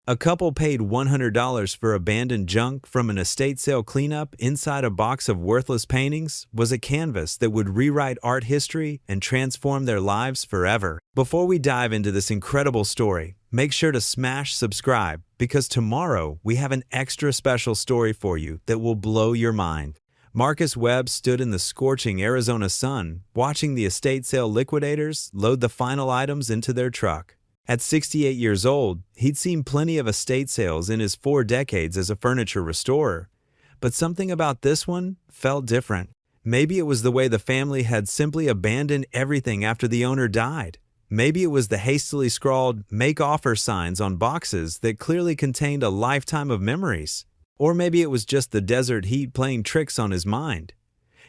A couple paid $100 for abandoned junk from an estate sale cleanup. Inside a box of worthless paintings was a canvas that would rewrite art history and transform their lives forever. Before we dive into this incredible story, make sure to smash subscribe because tomorrow we have an extra special story for you that will blow your mind. Marcus Webb stood in the scorching Arizona sun, watching the estate sale liquidators load the final items into their truck. At 68 years old, he'd seen plenty of estate sales in his 4 decades as a furniture restorer. But something about this one felt different. Maybe it was the way the family had simply abandoned everything after the owner died. Maybe it was the hastily scrawled "make offer" signs on boxes that clearly contained a lifetime of memories. Or maybe it was just the desert heat playing tricks on his mind.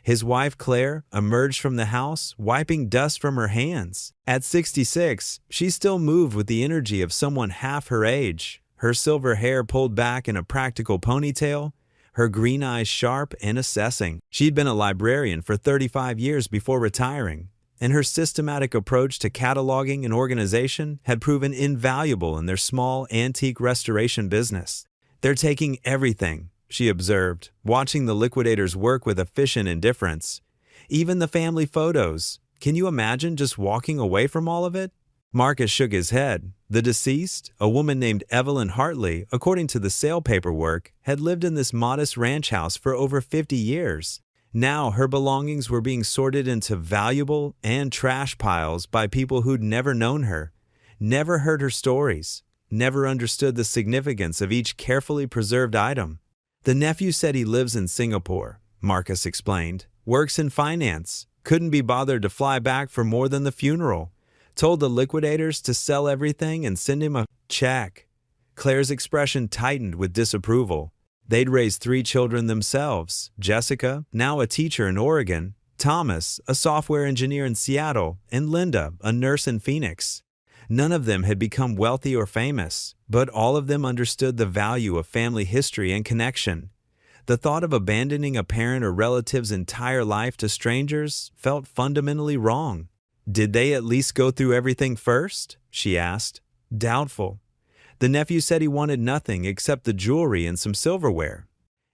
His wife, Claire, emerged from the house, wiping dust from her hands. At 66, she still moved with the energy of someone half her age, her silver hair pulled back in a practical ponytail, her green eyes sharp and assessing. She'd been a librarian for 35 years before retiring, and her systematic approach to cataloging and organization had proven invaluable in their small antique restoration business. "They're taking everything," she observed, watching the liquidators work with efficient indifference. "Even the family photos. Can you imagine just walking away from all of it?" Marcus shook his head. The deceased, a woman named Evelyn Hartley, according to the sale paperwork, had lived in this modest ranch house for over 50 years. Now her belongings were being sorted into valuable and trash piles by people who'd never known her, never heard her stories, never understood the significance of each carefully preserved item. "The nephew said he lives in Singapore," Marcus explained. "Works in finance. Couldn't be bothered to fly back for more than the funeral. Told the liquidators to sell everything and send him a check." Claire's expression tightened with disapproval. They'd raised 3 children themselves: Jessica, now a teacher in Oregon, Thomas, a software engineer in Seattle, and Linda, a nurse in Phoenix. None of them had become wealthy or famous, but all of them understood the value of family history and connection. The thought of abandoning a parent or relative's entire life to strangers felt fundamentally wrong. "Did they at least go through everything first?" she asked. "Doubtful. The nephew said he wanted nothing except the jewelry and some silverware.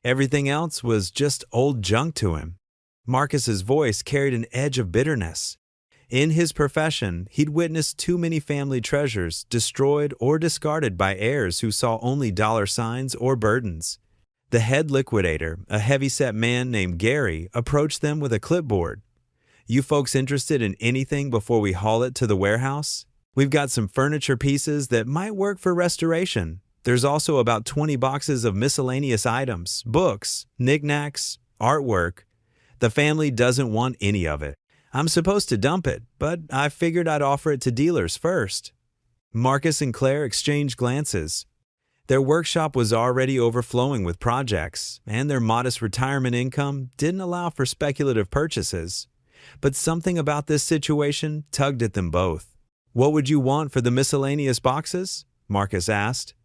Everything else was just old junk to him." Marcus's voice carried an edge of bitterness. In his profession, he'd witnessed too many family treasures destroyed or discarded by heirs who saw only dollar signs or burdens. The head liquidator, a heavy-set man named Gary, approached them with a clipboard. "You folks interested in anything before we haul it to the warehouse? We've got some furniture pieces that might work for restoration. There's also about 20 boxes of miscellaneous items, books, knickknacks, artwork. The family doesn't want any of it. I'm supposed to dump it, but I figured I'd offer it to dealers first." Marcus and Claire exchanged glances. Their workshop was already overflowing with projects, and their modest retirement income didn't allow for speculative purchases. But something about this situation tugged at them both. "What would you want for the miscellaneous boxes?" Marcus asked.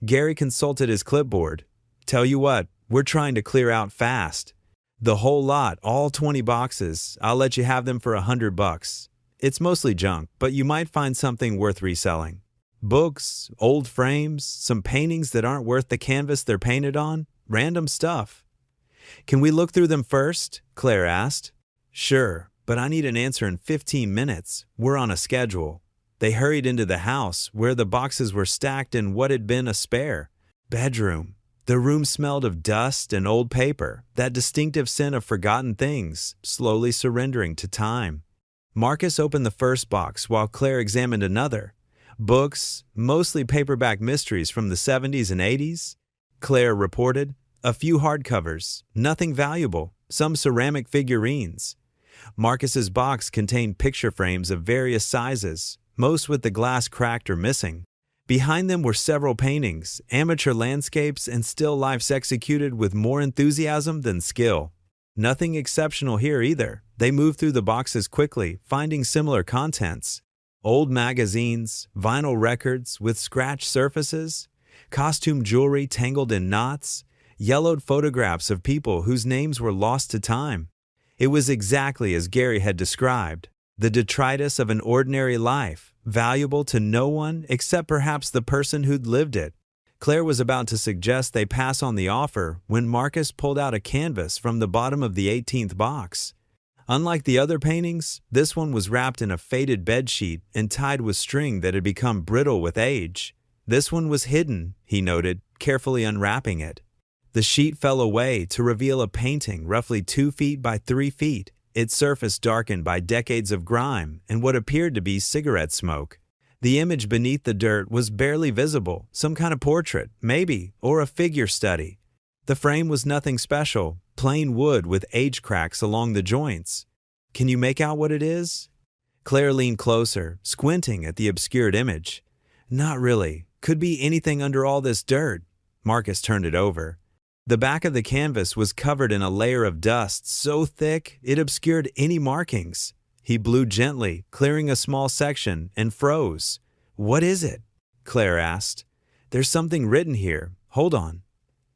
Gary consulted his clipboard. "Tell you what, we're trying to clear out fast. The whole lot, all 20 boxes, I'll let you have them for $100. It's mostly junk, but you might find something worth reselling. Books, old frames, some paintings that aren't worth the canvas they're painted on, random stuff." "Can we look through them first?" Claire asked. "Sure, but I need an answer in 15 minutes. We're on a schedule." They hurried into the house, where the boxes were stacked in what had been a spare bedroom. The room smelled of dust and old paper, that distinctive scent of forgotten things, slowly surrendering to time. Marcus opened the first box while Claire examined another. Books, mostly paperback mysteries from the 70s and 80s, Claire reported. A few hardcovers, nothing valuable, some ceramic figurines. Marcus's box contained picture frames of various sizes, most with the glass cracked or missing. Behind them were several paintings, amateur landscapes, and still lifes executed with more enthusiasm than skill. Nothing exceptional here either. They moved through the boxes quickly, finding similar contents. Old magazines, vinyl records with scratched surfaces, costume jewelry tangled in knots, yellowed photographs of people whose names were lost to time. It was exactly as Gary had described. The detritus of an ordinary life, valuable to no one except perhaps the person who'd lived it. Claire was about to suggest they pass on the offer when Marcus pulled out a canvas from the bottom of the 18th box. Unlike the other paintings, this one was wrapped in a faded bedsheet and tied with string that had become brittle with age. This one was hidden, he noted, carefully unwrapping it. The sheet fell away to reveal a painting roughly 2 feet by 3 feet, its surface darkened by decades of grime and what appeared to be cigarette smoke. The image beneath the dirt was barely visible, some kind of portrait, maybe, or a figure study. The frame was nothing special, plain wood with age cracks along the joints. Can you make out what it is? Claire leaned closer, squinting at the obscured image. Not really. Could be anything under all this dirt. Marcus turned it over. The back of the canvas was covered in a layer of dust so thick it obscured any markings. He blew gently, clearing a small section, and froze. What is it? Claire asked. There's something written here. Hold on.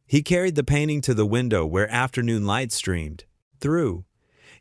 He carried the painting to the window where afternoon light streamed through.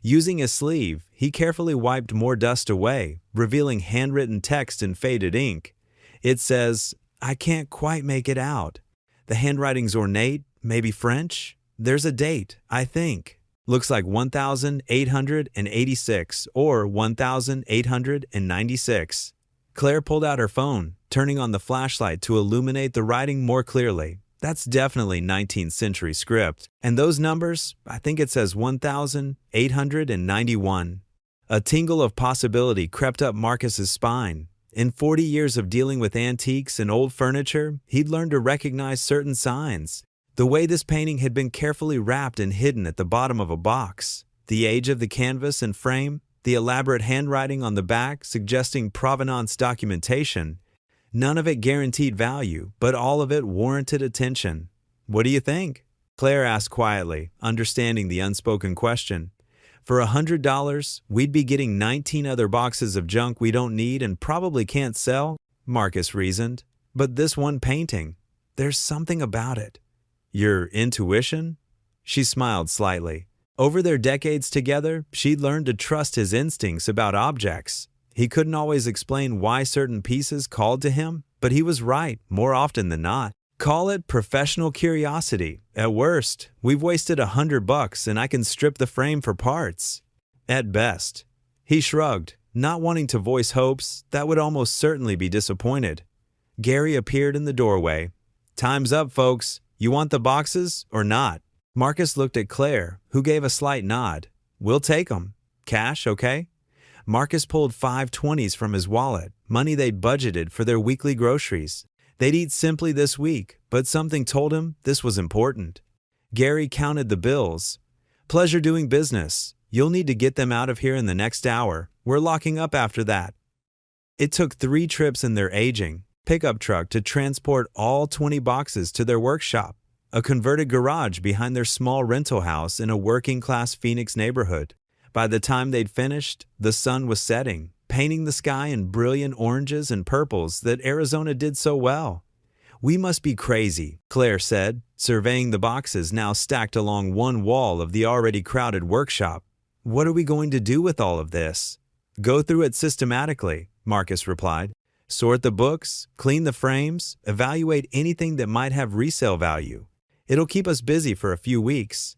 Using a sleeve, he carefully wiped more dust away, revealing handwritten text in faded ink. It says, I can't quite make it out. The handwriting's ornate, maybe French? There's a date, I think. Looks like 1886 or 1896. Claire pulled out her phone, turning on the flashlight to illuminate the writing more clearly. That's definitely 19th century script. And those numbers, I think it says 1891. A tingle of possibility crept up Marcus's spine. In 40 years of dealing with antiques and old furniture, he'd learned to recognize certain signs. The way this painting had been carefully wrapped and hidden at the bottom of a box, the age of the canvas and frame, the elaborate handwriting on the back suggesting provenance documentation. None of it guaranteed value, but all of it warranted attention. What do you think? Claire asked quietly, understanding the unspoken question. For $100, we'd be getting 19 other boxes of junk we don't need and probably can't sell, Marcus reasoned. But this one painting, there's something about it. Your intuition? She smiled slightly. Over their decades together, she'd learned to trust his instincts about objects. He couldn't always explain why certain pieces called to him, but he was right more often than not. Call it professional curiosity. At worst, we've wasted $100 and I can strip the frame for parts. At best. He shrugged, not wanting to voice hopes that would almost certainly be disappointed. Gary appeared in the doorway. Time's up, folks. You want the boxes or not? Marcus looked at Claire, who gave a slight nod. We'll take 'em. Cash, okay? Marcus pulled 5 20s from his wallet, money they'd budgeted for their weekly groceries. They'd eat simply this week, but something told him this was important. Gary counted the bills. Pleasure doing business. You'll need to get them out of here in the next hour. We're locking up after that. It took 3 trips in their aging pickup truck to transport all 20 boxes to their workshop, a converted garage behind their small rental house in a working-class Phoenix neighborhood. By the time they'd finished, the sun was setting, painting the sky in brilliant oranges and purples that Arizona did so well. We must be crazy, Claire said, surveying the boxes now stacked along one wall of the already crowded workshop. What are we going to do with all of this? Go through it systematically, Marcus replied. Sort the books, clean the frames, evaluate anything that might have resale value. It'll keep us busy for a few weeks.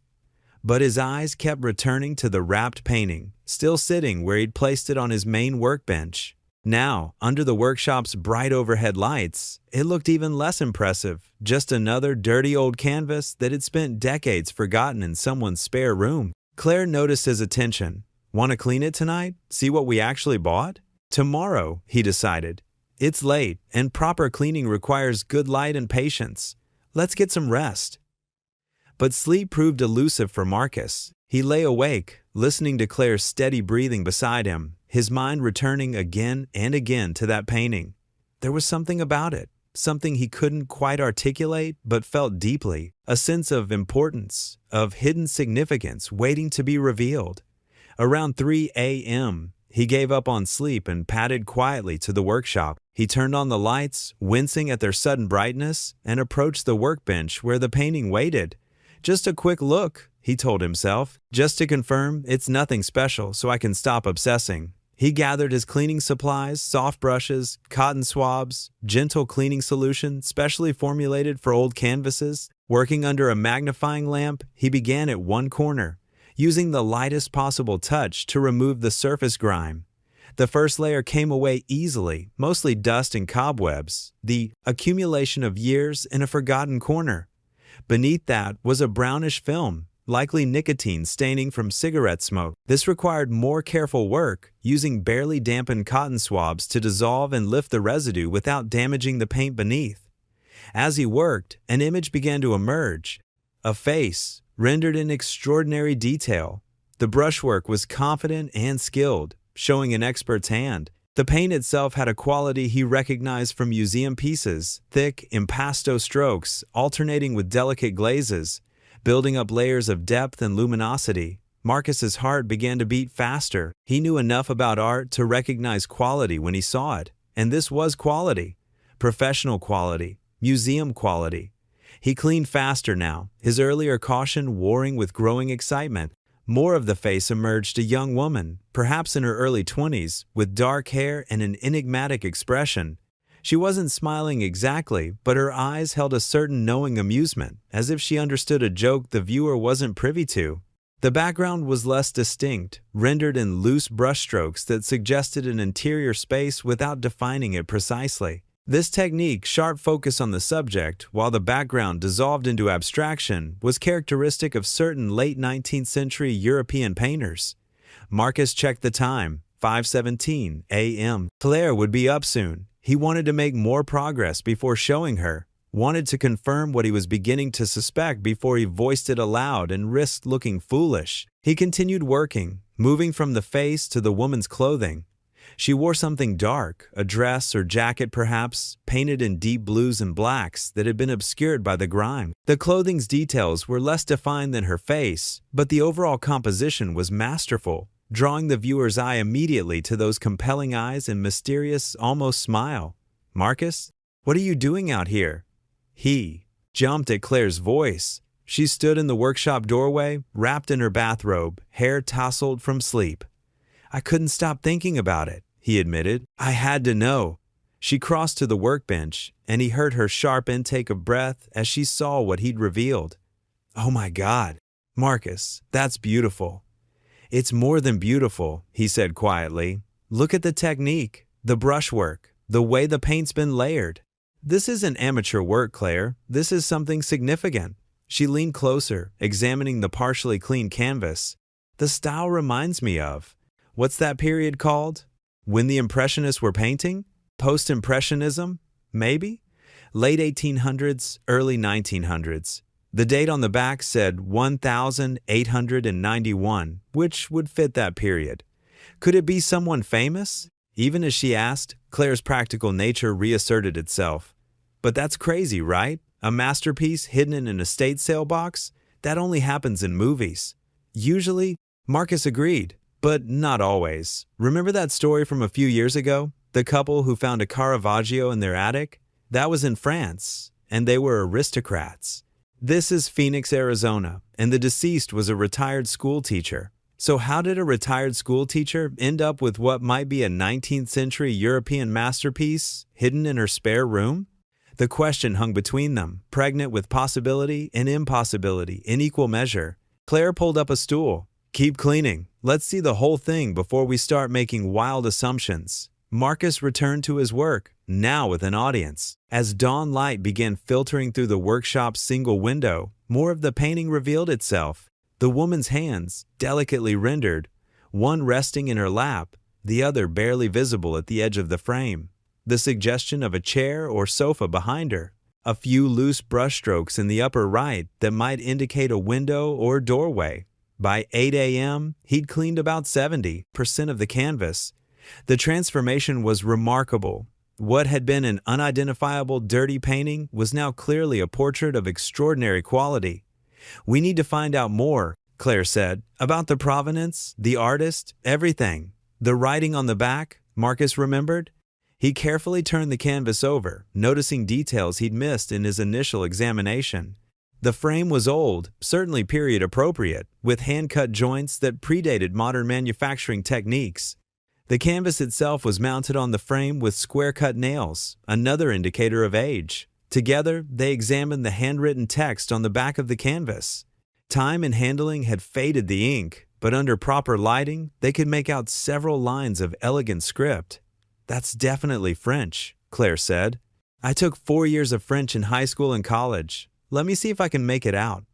But his eyes kept returning to the wrapped painting, still sitting where he'd placed it on his main workbench. Now, under the workshop's bright overhead lights, it looked even less impressive, just another dirty old canvas that had spent decades forgotten in someone's spare room. Claire noticed his attention. Want to clean it tonight? See what we actually bought? Tomorrow, he decided. It's late, and proper cleaning requires good light and patience. Let's get some rest. But sleep proved elusive for Marcus. He lay awake, listening to Claire's steady breathing beside him, his mind returning again and again to that painting. There was something about it, something he couldn't quite articulate but felt deeply, a sense of importance, of hidden significance waiting to be revealed. Around 3 a.m., he gave up on sleep and padded quietly to the workshop. He turned on the lights, wincing at their sudden brightness, and approached the workbench where the painting waited. Just a quick look, he told himself, just to confirm it's nothing special so I can stop obsessing. He gathered his cleaning supplies, soft brushes, cotton swabs, gentle cleaning solution specially formulated for old canvases. Working under a magnifying lamp, he began at one corner, using the lightest possible touch to remove the surface grime. The first layer came away easily, mostly dust and cobwebs, the accumulation of years in a forgotten corner. Beneath that was a brownish film, likely nicotine staining from cigarette smoke. This required more careful work, using barely dampened cotton swabs to dissolve and lift the residue without damaging the paint beneath. As he worked, an image began to emerge. A face, rendered in extraordinary detail. The brushwork was confident and skilled, showing an expert's hand. The paint itself had a quality he recognized from museum pieces, thick, impasto strokes, alternating with delicate glazes, building up layers of depth and luminosity. Marcus's heart began to beat faster. He knew enough about art to recognize quality when he saw it. And this was quality. Professional quality. Museum quality. He cleaned faster now, his earlier caution warring with growing excitement. More of the face emerged, a young woman, perhaps in her early 20s, with dark hair and an enigmatic expression. She wasn't smiling exactly, but her eyes held a certain knowing amusement, as if she understood a joke the viewer wasn't privy to. The background was less distinct, rendered in loose brushstrokes that suggested an interior space without defining it precisely. This technique, sharp focus on the subject, while the background dissolved into abstraction, was characteristic of certain late 19th century European painters. Marcus checked the time, 5:17 a.m. Claire would be up soon. He wanted to make more progress before showing her, wanted to confirm what he was beginning to suspect before he voiced it aloud and risked looking foolish. He continued working, moving from the face to the woman's clothing. She wore something dark, a dress or jacket perhaps, painted in deep blues and blacks that had been obscured by the grime. The clothing's details were less defined than her face, but the overall composition was masterful, drawing the viewer's eye immediately to those compelling eyes and mysterious, almost smile. "Marcus, what are you doing out here?" He jumped at Claire's voice. She stood in the workshop doorway, wrapped in her bathrobe, hair tousled from sleep. "I couldn't stop thinking about it," he admitted. "I had to know." She crossed to the workbench, and he heard her sharp intake of breath as she saw what he'd revealed. "Oh my God, Marcus, that's beautiful." "It's more than beautiful," he said quietly. "Look at the technique, the brushwork, the way the paint's been layered. This isn't amateur work, Claire. This is something significant." She leaned closer, examining the partially clean canvas. "The style reminds me of, what's that period called? When the Impressionists were painting? Post-Impressionism? Maybe? Late 1800s, early 1900s. The date on the back said 1891, which would fit that period. Could it be someone famous? Even as she asked, Claire's practical nature reasserted itself. But that's crazy, right? A masterpiece hidden in an estate sale box? That only happens in movies. Usually, Marcus agreed, but not always. Remember that story from a few years ago? The couple who found a Caravaggio in their attic? That was in France, and they were aristocrats. This is Phoenix, Arizona, and the deceased was a retired school teacher. So how did a retired school teacher end up with what might be a 19th century European masterpiece hidden in her spare room? The question hung between them, pregnant with possibility and impossibility in equal measure. Claire pulled up a stool. "Keep cleaning. Let's see the whole thing before we start making wild assumptions." Marcus returned to his work, now with an audience. As dawn light began filtering through the workshop's single window, more of the painting revealed itself. The woman's hands, delicately rendered, one resting in her lap, the other barely visible at the edge of the frame. The suggestion of a chair or sofa behind her. A few loose brushstrokes in the upper right that might indicate a window or doorway. By 8 a.m., he'd cleaned about 70% of the canvas. The transformation was remarkable. What had been an unidentifiable dirty painting was now clearly a portrait of extraordinary quality. "We need to find out more," Claire said, "about the provenance, the artist, everything." The writing on the back, Marcus remembered. He carefully turned the canvas over, noticing details he'd missed in his initial examination. The frame was old, certainly period appropriate, with hand-cut joints that predated modern manufacturing techniques. The canvas itself was mounted on the frame with square-cut nails, another indicator of age. Together, they examined the handwritten text on the back of the canvas. Time and handling had faded the ink, but under proper lighting, they could make out several lines of elegant script. "That's definitely French," Claire said. "I took 4 years of French in high school and college. Let me see if I can make it out."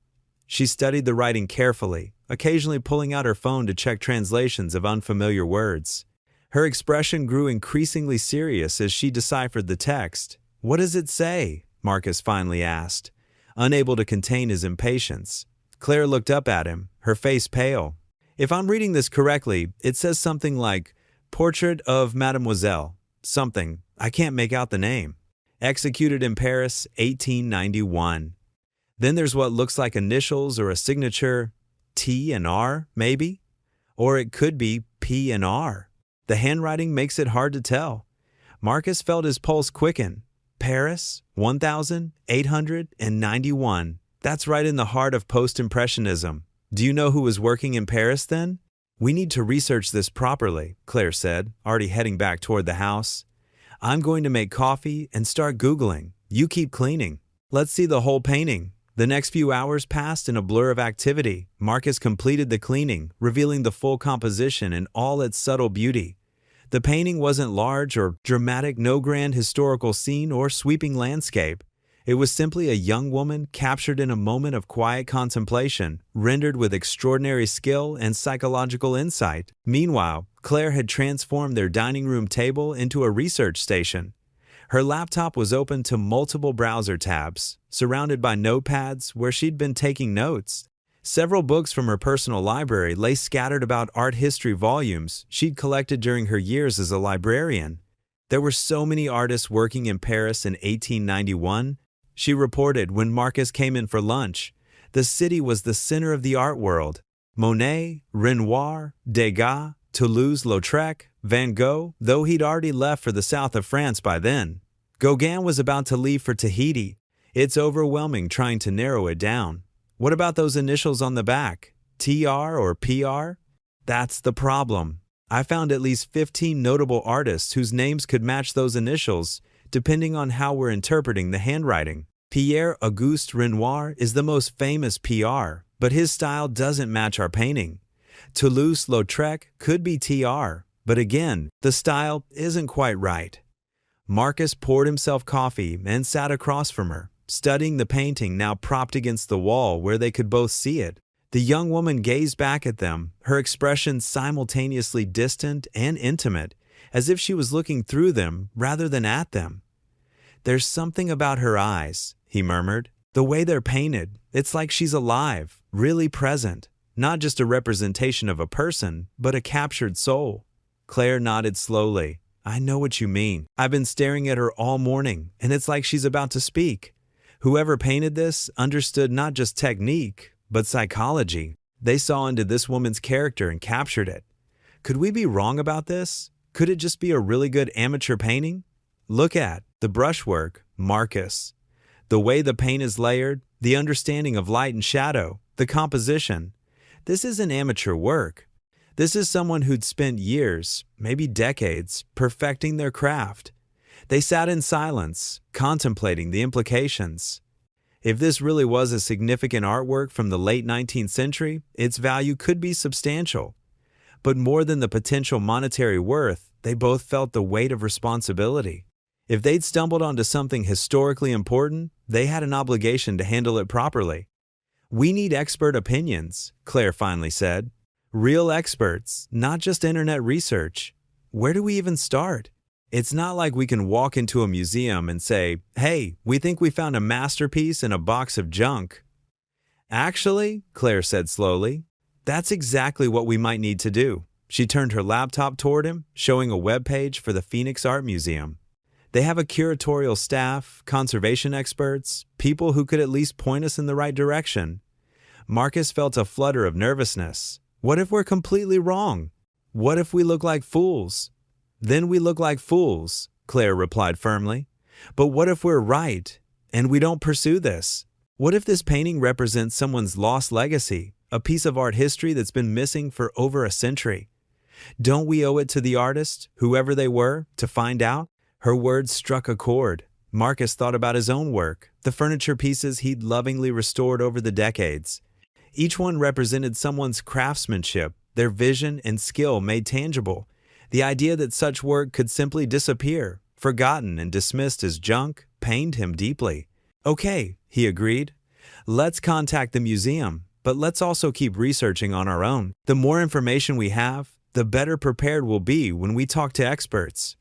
She studied the writing carefully, occasionally pulling out her phone to check translations of unfamiliar words. Her expression grew increasingly serious as she deciphered the text. "What does it say?" Marcus finally asked, unable to contain his impatience. Claire looked up at him, her face pale. "If I'm reading this correctly, it says something like, 'Portrait of Mademoiselle,' something. I can't make out the name. 'Executed in Paris, 1891. Then there's what looks like initials or a signature, T and R, maybe? Or it could be P and R. The handwriting makes it hard to tell." Marcus felt his pulse quicken. Paris, 1891. That's right in the heart of post-impressionism. Do you know who was working in Paris then? "We need to research this properly," Claire said, already heading back toward the house. "I'm going to make coffee and start Googling. You keep cleaning. Let's see the whole painting." The next few hours passed in a blur of activity. Marcus completed the cleaning, revealing the full composition in all its subtle beauty. The painting wasn't large or dramatic, no grand historical scene or sweeping landscape. It was simply a young woman captured in a moment of quiet contemplation, rendered with extraordinary skill and psychological insight. Meanwhile, Claire had transformed their dining room table into a research station. Her laptop was open to multiple browser tabs, surrounded by notepads where she'd been taking notes. Several books from her personal library lay scattered about art history volumes she'd collected during her years as a librarian. There were so many artists working in Paris in 1891, she reported when Marcus came in for lunch. The city was the center of the art world. Monet, Renoir, Degas, Toulouse-Lautrec, Van Gogh, though he'd already left for the south of France by then. Gauguin was about to leave for Tahiti. It's overwhelming trying to narrow it down. What about those initials on the back? TR or PR? That's the problem. I found at least 15 notable artists whose names could match those initials, depending on how we're interpreting the handwriting. Pierre-Auguste Renoir is the most famous PR, but his style doesn't match our painting. Toulouse-Lautrec could be TR, but again, the style isn't quite right. Marcus poured himself coffee and sat across from her, studying the painting now propped against the wall where they could both see it. The young woman gazed back at them, her expression simultaneously distant and intimate, as if she was looking through them rather than at them. "There's something about her eyes," he murmured. "The way they're painted, it's like she's alive, really present. Not just a representation of a person, but a captured soul." Claire nodded slowly. "I know what you mean. I've been staring at her all morning, and it's like she's about to speak." Whoever painted this understood not just technique, but psychology. They saw into this woman's character and captured it. Could we be wrong about this? Could it just be a really good amateur painting? Look at the brushwork, Marcus. The way the paint is layered, the understanding of light and shadow, the composition. This isn't amateur work. This is someone who'd spent years, maybe decades, perfecting their craft. They sat in silence, contemplating the implications. If this really was a significant artwork from the late 19th century, its value could be substantial. But more than the potential monetary worth, they both felt the weight of responsibility. If they'd stumbled onto something historically important, they had an obligation to handle it properly. "We need expert opinions," Claire finally said. "Real experts, not just internet research. Where do we even start? It's not like we can walk into a museum and say, 'Hey, we think we found a masterpiece in a box of junk.'" "Actually," Claire said slowly, "that's exactly what we might need to do." She turned her laptop toward him, showing a web page for the Phoenix Art Museum. They have a curatorial staff, conservation experts, people who could at least point us in the right direction. Marcus felt a flutter of nervousness. What if we're completely wrong? What if we look like fools? "Then we look like fools," Claire replied firmly. "But what if we're right, and we don't pursue this? What if this painting represents someone's lost legacy, a piece of art history that's been missing for over a century? Don't we owe it to the artist, whoever they were, to find out? Her words struck a chord. Marcus thought about his own work, the furniture pieces he'd lovingly restored over the decades. Each one represented someone's craftsmanship, their vision and skill made tangible. The idea that such work could simply disappear, forgotten and dismissed as junk, pained him deeply. Okay, he agreed. Let's contact the museum, but let's also keep researching on our own. The more information we have, the better prepared we'll be when we talk to experts.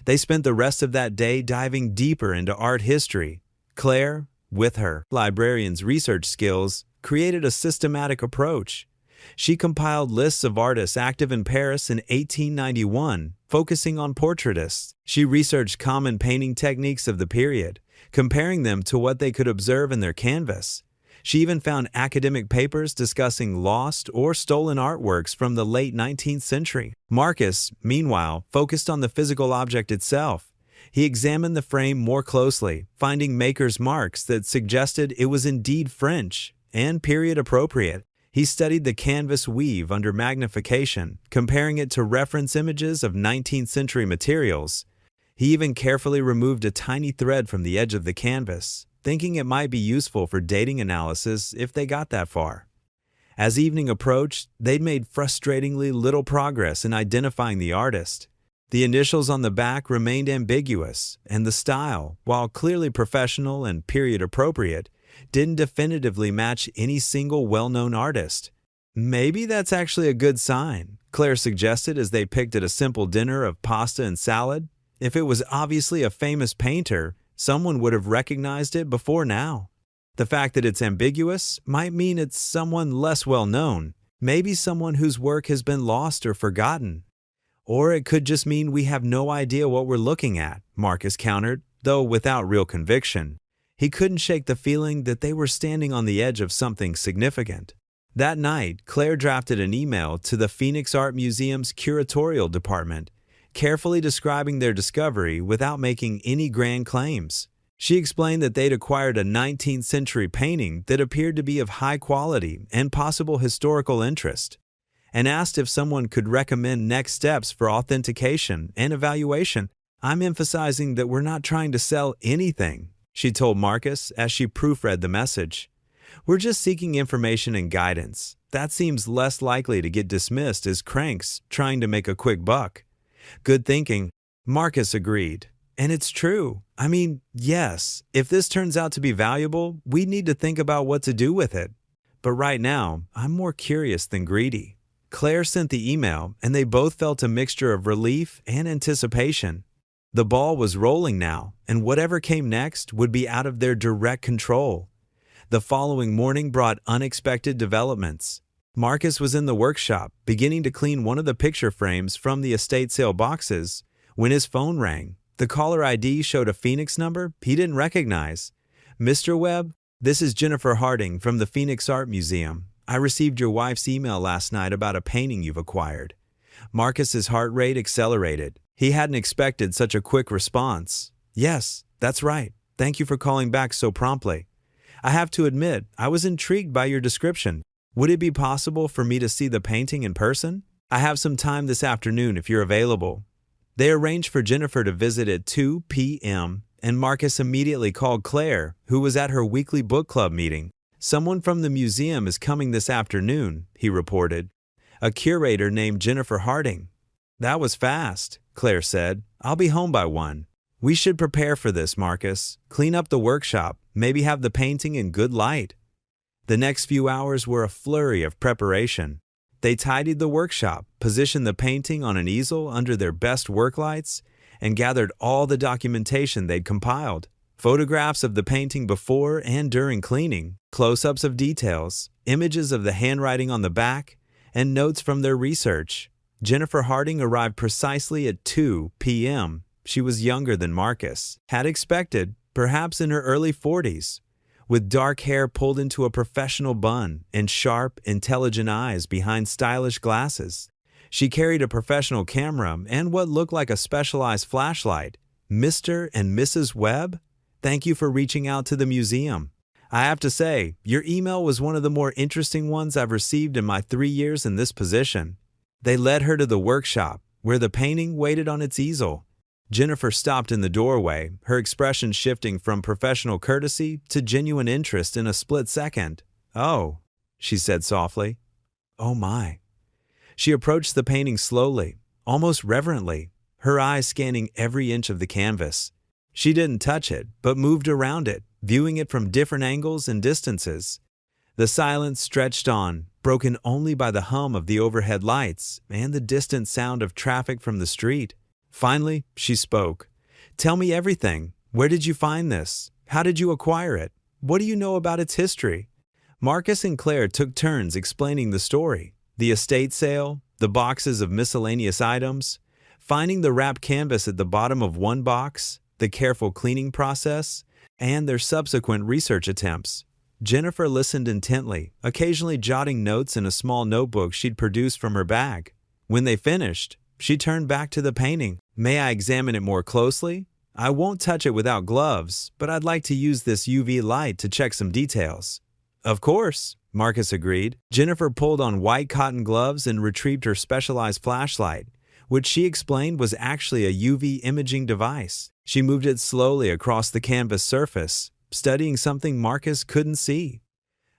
They spent the rest of that day diving deeper into art history. Claire, with her librarian's research skills, created a systematic approach. She compiled lists of artists active in Paris in 1891, focusing on portraitists. She researched common painting techniques of the period, comparing them to what they could observe in their canvas. She even found academic papers discussing lost or stolen artworks from the late 19th century. Marcus, meanwhile, focused on the physical object itself. He examined the frame more closely, finding maker's marks that suggested it was indeed French and period appropriate. He studied the canvas weave under magnification, comparing it to reference images of 19th century materials. He even carefully removed a tiny thread from the edge of the canvas, thinking it might be useful for dating analysis if they got that far. As evening approached, they'd made frustratingly little progress in identifying the artist. The initials on the back remained ambiguous, and the style, while clearly professional and period appropriate, didn't definitively match any single well-known artist. Maybe that's actually a good sign, Claire suggested as they picked at a simple dinner of pasta and salad. If it was obviously a famous painter, someone would have recognized it before now. The fact that it's ambiguous might mean it's someone less well-known, maybe someone whose work has been lost or forgotten. Or it could just mean we have no idea what we're looking at, Marcus countered, though without real conviction. He couldn't shake the feeling that they were standing on the edge of something significant. That night, Claire drafted an email to the Phoenix Art Museum's curatorial department, carefully describing their discovery without making any grand claims. She explained that they'd acquired a 19th century painting that appeared to be of high quality and possible historical interest, and asked if someone could recommend next steps for authentication and evaluation. "I'm emphasizing that we're not trying to sell anything," she told Marcus as she proofread the message. "We're just seeking information and guidance. That seems less likely to get dismissed as cranks trying to make a quick buck." "Good thinking," Marcus agreed. "And it's true. I mean, yes, if this turns out to be valuable, we need to think about what to do with it. But right now, I'm more curious than greedy." Claire sent the email, and they both felt a mixture of relief and anticipation. The ball was rolling now, and whatever came next would be out of their direct control. The following morning brought unexpected developments. Marcus was in the workshop, beginning to clean one of the picture frames from the estate sale boxes, when his phone rang. The caller ID showed a Phoenix number he didn't recognize. "Mr. Webb, this is Jennifer Harding from the Phoenix Art Museum. I received your wife's email last night about a painting you've acquired." Marcus's heart rate accelerated. He hadn't expected such a quick response. "Yes, that's right. Thank you for calling back so promptly. I have to admit, I was intrigued by your description. Would it be possible for me to see the painting in person? I have some time this afternoon if you're available." They arranged for Jennifer to visit at 2 p.m., and Marcus immediately called Claire, who was at her weekly book club meeting. "Someone from the museum is coming this afternoon," he reported. "A curator named Jennifer Harding." "That was fast," Claire said. "I'll be home by 1. We should prepare for this, Marcus. Clean up the workshop, maybe have the painting in good light." The next few hours were a flurry of preparation. They tidied the workshop, positioned the painting on an easel under their best work lights, and gathered all the documentation they'd compiled. Photographs of the painting before and during cleaning, close-ups of details, images of the handwriting on the back, and notes from their research. Jennifer Harding arrived precisely at 2 p.m. She was younger than Marcus had expected, perhaps in her early 40s, with dark hair pulled into a professional bun and sharp, intelligent eyes behind stylish glasses. She carried a professional camera and what looked like a specialized flashlight. "Mr. and Mrs. Webb? Thank you for reaching out to the museum. I have to say, your email was one of the more interesting ones I've received in my 3 years in this position. They led her to the workshop, where the painting waited on its easel. Jennifer stopped in the doorway, her expression shifting from professional courtesy to genuine interest in a split second. "Oh," she said softly. "Oh my." She approached the painting slowly, almost reverently, her eyes scanning every inch of the canvas. She didn't touch it, but moved around it, viewing it from different angles and distances. The silence stretched on, broken only by the hum of the overhead lights and the distant sound of traffic from the street. Finally, she spoke. "Tell me everything. Where did you find this? How did you acquire it? What do you know about its history?" Marcus and Claire took turns explaining the story. The estate sale, the boxes of miscellaneous items, finding the wrapped canvas at the bottom of one box, the careful cleaning process, and their subsequent research attempts. Jennifer listened intently, occasionally jotting notes in a small notebook she'd produced from her bag. When they finished, she turned back to the painting. "May I examine it more closely? I won't touch it without gloves, but I'd like to use this UV light to check some details." "Of course," Marcus agreed. Jennifer pulled on white cotton gloves and retrieved her specialized flashlight, which she explained was actually a UV imaging device. She moved it slowly across the canvas surface, studying something Marcus couldn't see.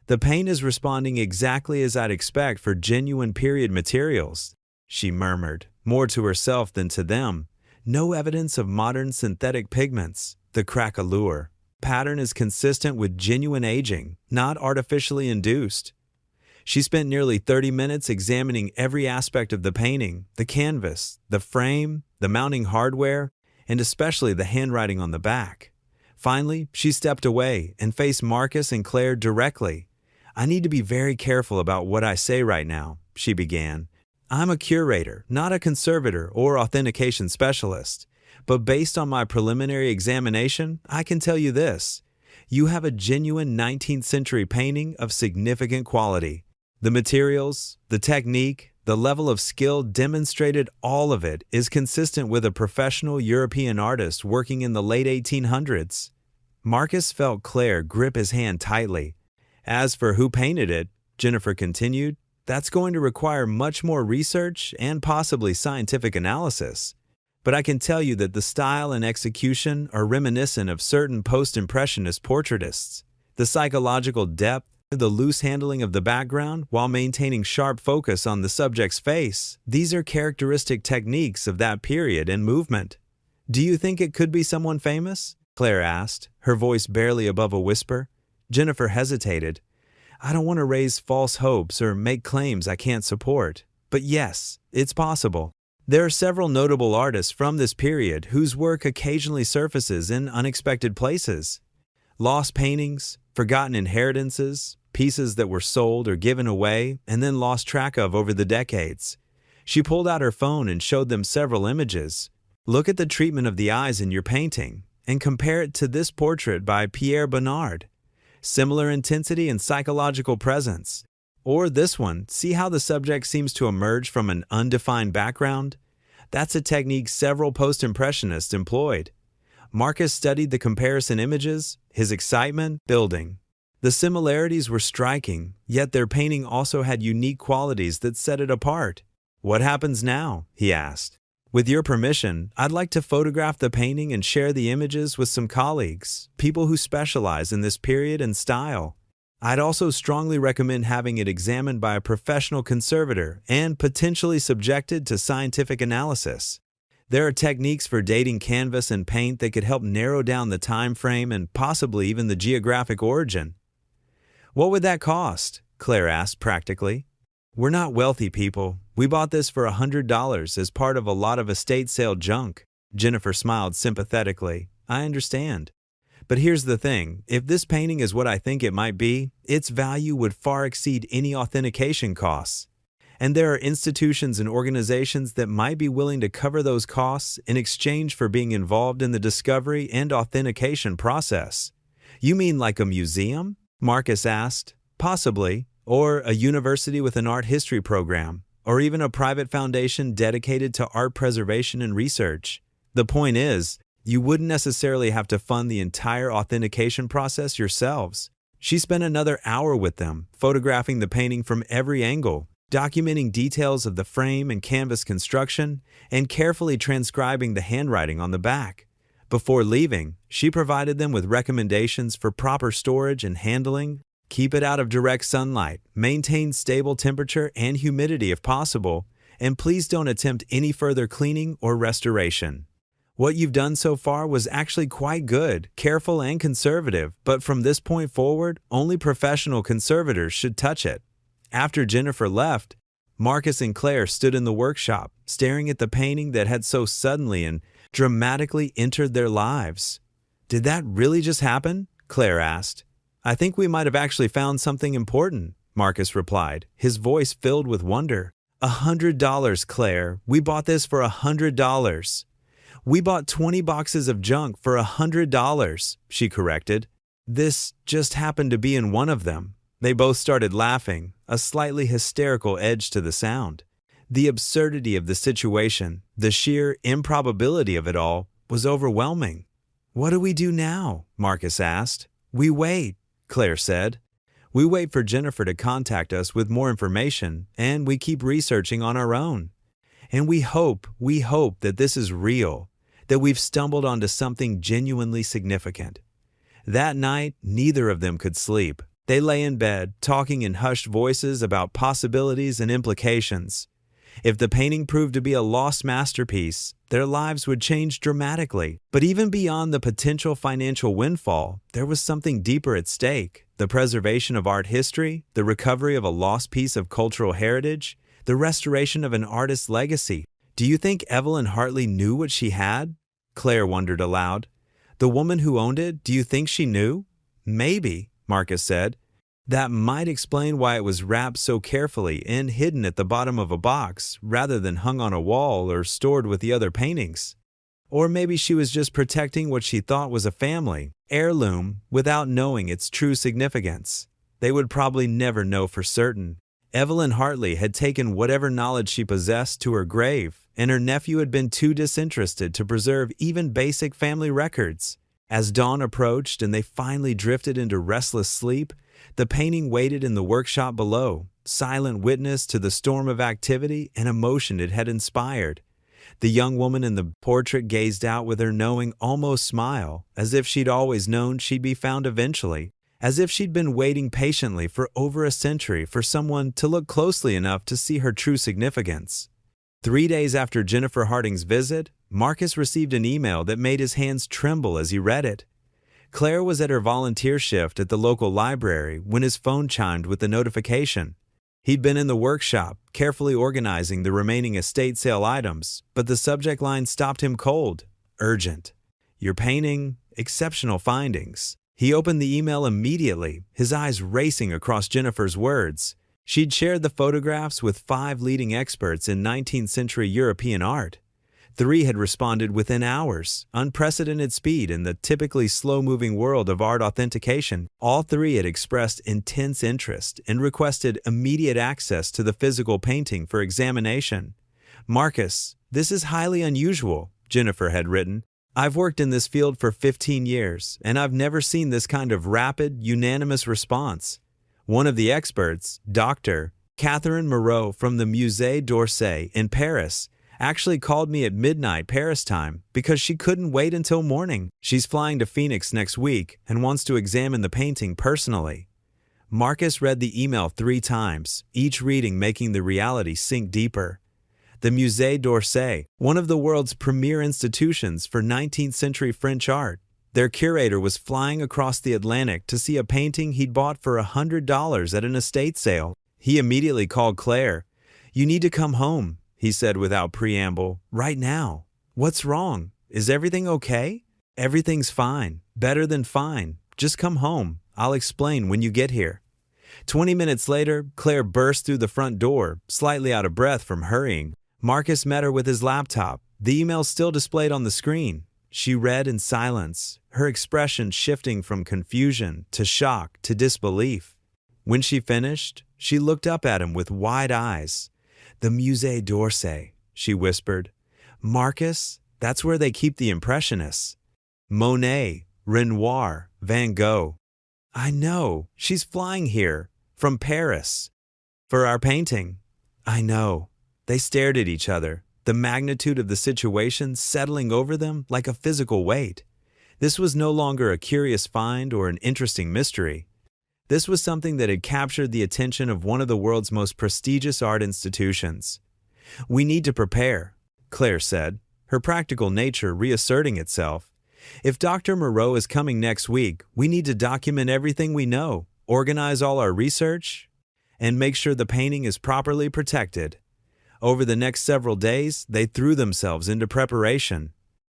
"The paint is responding exactly as I'd expect for genuine period materials," she murmured, more to herself than to them. "No evidence of modern synthetic pigments, the craquelure. Pattern is consistent with genuine aging, not artificially induced." She spent nearly 30 minutes examining every aspect of the painting, the canvas, the frame, the mounting hardware, and especially the handwriting on the back. Finally, she stepped away and faced Marcus and Claire directly. "I need to be very careful about what I say right now," she began. "I'm a curator, not a conservator or authentication specialist. But based on my preliminary examination, I can tell you this. You have a genuine 19th century painting of significant quality. The materials, the technique, the level of skill demonstrated, all of it is consistent with a professional European artist working in the late 1800s. Marcus felt Claire grip his hand tightly. "As for who painted it," Jennifer continued, "that's going to require much more research and possibly scientific analysis. But I can tell you that the style and execution are reminiscent of certain post-impressionist portraitists. The psychological depth, the loose handling of the background while maintaining sharp focus on the subject's face, these are characteristic techniques of that period and movement." "Do you think it could be someone famous?" Claire asked, her voice barely above a whisper. Jennifer hesitated. "I don't want to raise false hopes or make claims I can't support. But yes, it's possible. There are several notable artists from this period whose work occasionally surfaces in unexpected places. Lost paintings, forgotten inheritances, pieces that were sold or given away and then lost track of over the decades." She pulled out her phone and showed them several images. "Look at the treatment of the eyes in your painting and compare it to this portrait by Pierre Bonnard. Similar intensity and psychological presence. Or this one, see how the subject seems to emerge from an undefined background? That's a technique several post-impressionists employed." Marcus studied the comparison images, his excitement building. The similarities were striking, yet their painting also had unique qualities that set it apart. "What happens now?" he asked. "With your permission, I'd like to photograph the painting and share the images with some colleagues, people who specialize in this period and style. I'd also strongly recommend having it examined by a professional conservator and potentially subjected to scientific analysis. There are techniques for dating canvas and paint that could help narrow down the time frame and possibly even the geographic origin." "What would that cost?" Claire asked practically. "We're not wealthy people. We bought this for $100 as part of a lot of estate sale junk." Jennifer smiled sympathetically. "I understand. But here's the thing. If this painting is what I think it might be, its value would far exceed any authentication costs. And there are institutions and organizations that might be willing to cover those costs in exchange for being involved in the discovery and authentication process." "You mean like a museum?" Marcus asked. "Possibly. Or a university with an art history program, or even a private foundation dedicated to art preservation and research. The point is, you wouldn't necessarily have to fund the entire authentication process yourselves." She spent another hour with them, photographing the painting from every angle, documenting details of the frame and canvas construction and carefully transcribing the handwriting on the back. Before leaving, she provided them with recommendations for proper storage and handling. Keep it out of direct sunlight, maintain stable temperature and humidity if possible, and please don't attempt any further cleaning or restoration. What you've done so far was actually quite good, careful and conservative, but from this point forward, only professional conservators should touch it. After Jennifer left, Marcus and Claire stood in the workshop, staring at the painting that had so suddenly and dramatically entered their lives. "Did that really just happen?" Claire asked. "I think we might have actually found something important," Marcus replied, his voice filled with wonder. $100, Claire. We bought this for $100. "We bought 20 boxes of junk for $100, she corrected. "This just happened to be in one of them." They both started laughing, a slightly hysterical edge to the sound. The absurdity of the situation, the sheer improbability of it all, was overwhelming. "What do we do now?" Marcus asked. "We wait," Claire said. "We wait for Jennifer to contact us with more information, and we keep researching on our own. And we hope that this is real, that we've stumbled onto something genuinely significant." That night, neither of them could sleep. They lay in bed, talking in hushed voices about possibilities and implications. If the painting proved to be a lost masterpiece, their lives would change dramatically. But even beyond the potential financial windfall, there was something deeper at stake: the preservation of art history, the recovery of a lost piece of cultural heritage, the restoration of an artist's legacy. "Do you think Evelyn Hartley knew what she had?" Claire wondered aloud. "The woman who owned it, do you think she knew?" "Maybe," Marcus said. "That might explain why it was wrapped so carefully and hidden at the bottom of a box rather than hung on a wall or stored with the other paintings. Or maybe she was just protecting what she thought was a family heirloom without knowing its true significance. They would probably never know for certain. Evelyn Hartley had taken whatever knowledge she possessed to her grave, and her nephew had been too disinterested to preserve even basic family records. As dawn approached and they finally drifted into restless sleep, the painting waited in the workshop below, silent witness to the storm of activity and emotion it had inspired. The young woman in the portrait gazed out with her knowing, almost smile, as if she'd always known she'd be found eventually, as if she'd been waiting patiently for over a century for someone to look closely enough to see her true significance. 3 days after Jennifer Harding's visit, Marcus received an email that made his hands tremble as he read it. Claire was at her volunteer shift at the local library when his phone chimed with the notification. He'd been in the workshop, carefully organizing the remaining estate sale items, but the subject line stopped him cold. Urgent. Your painting, exceptional findings. He opened the email immediately, his eyes racing across Jennifer's words. She'd shared the photographs with 5 leading experts in 19th century European art. 3 had responded within hours, unprecedented speed in the typically slow-moving world of art authentication. All 3 had expressed intense interest and requested immediate access to the physical painting for examination. "Marcus, this is highly unusual," Jennifer had written. "I've worked in this field for 15 years, and I've never seen this kind of rapid, unanimous response." One of the experts, Dr. Catherine Moreau from the Musée d'Orsay in Paris, actually called me at midnight Paris time because she couldn't wait until morning. She's flying to Phoenix next week and wants to examine the painting personally. Marcus read the email 3 times, each reading making the reality sink deeper. The Musée d'Orsay, one of the world's premier institutions for 19th century French art, their curator was flying across the Atlantic to see a painting he'd bought for $100 at an estate sale. He immediately called Claire. "You need to come home," he said without preamble, "right now." "What's wrong? Is everything okay?" "Everything's fine. Better than fine. Just come home. I'll explain when you get here." 20 minutes later, Claire burst through the front door, slightly out of breath from hurrying. Marcus met her with his laptop, the email still displayed on the screen. She read in silence, her expression shifting from confusion to shock to disbelief. When she finished, she looked up at him with wide eyes. "The Musée d'Orsay," she whispered. "Marcus, that's where they keep the Impressionists. Monet, Renoir, Van Gogh." "I know. She's flying here. From Paris. For our painting." I know. They stared at each other, the magnitude of the situation settling over them like a physical weight. This was no longer a curious find or an interesting mystery. This was something that had captured the attention of one of the world's most prestigious art institutions. We need to prepare, Claire said, her practical nature reasserting itself. If Dr. Moreau is coming next week, we need to document everything we know, organize all our research, and make sure the painting is properly protected. Over the next several days, they threw themselves into preparation.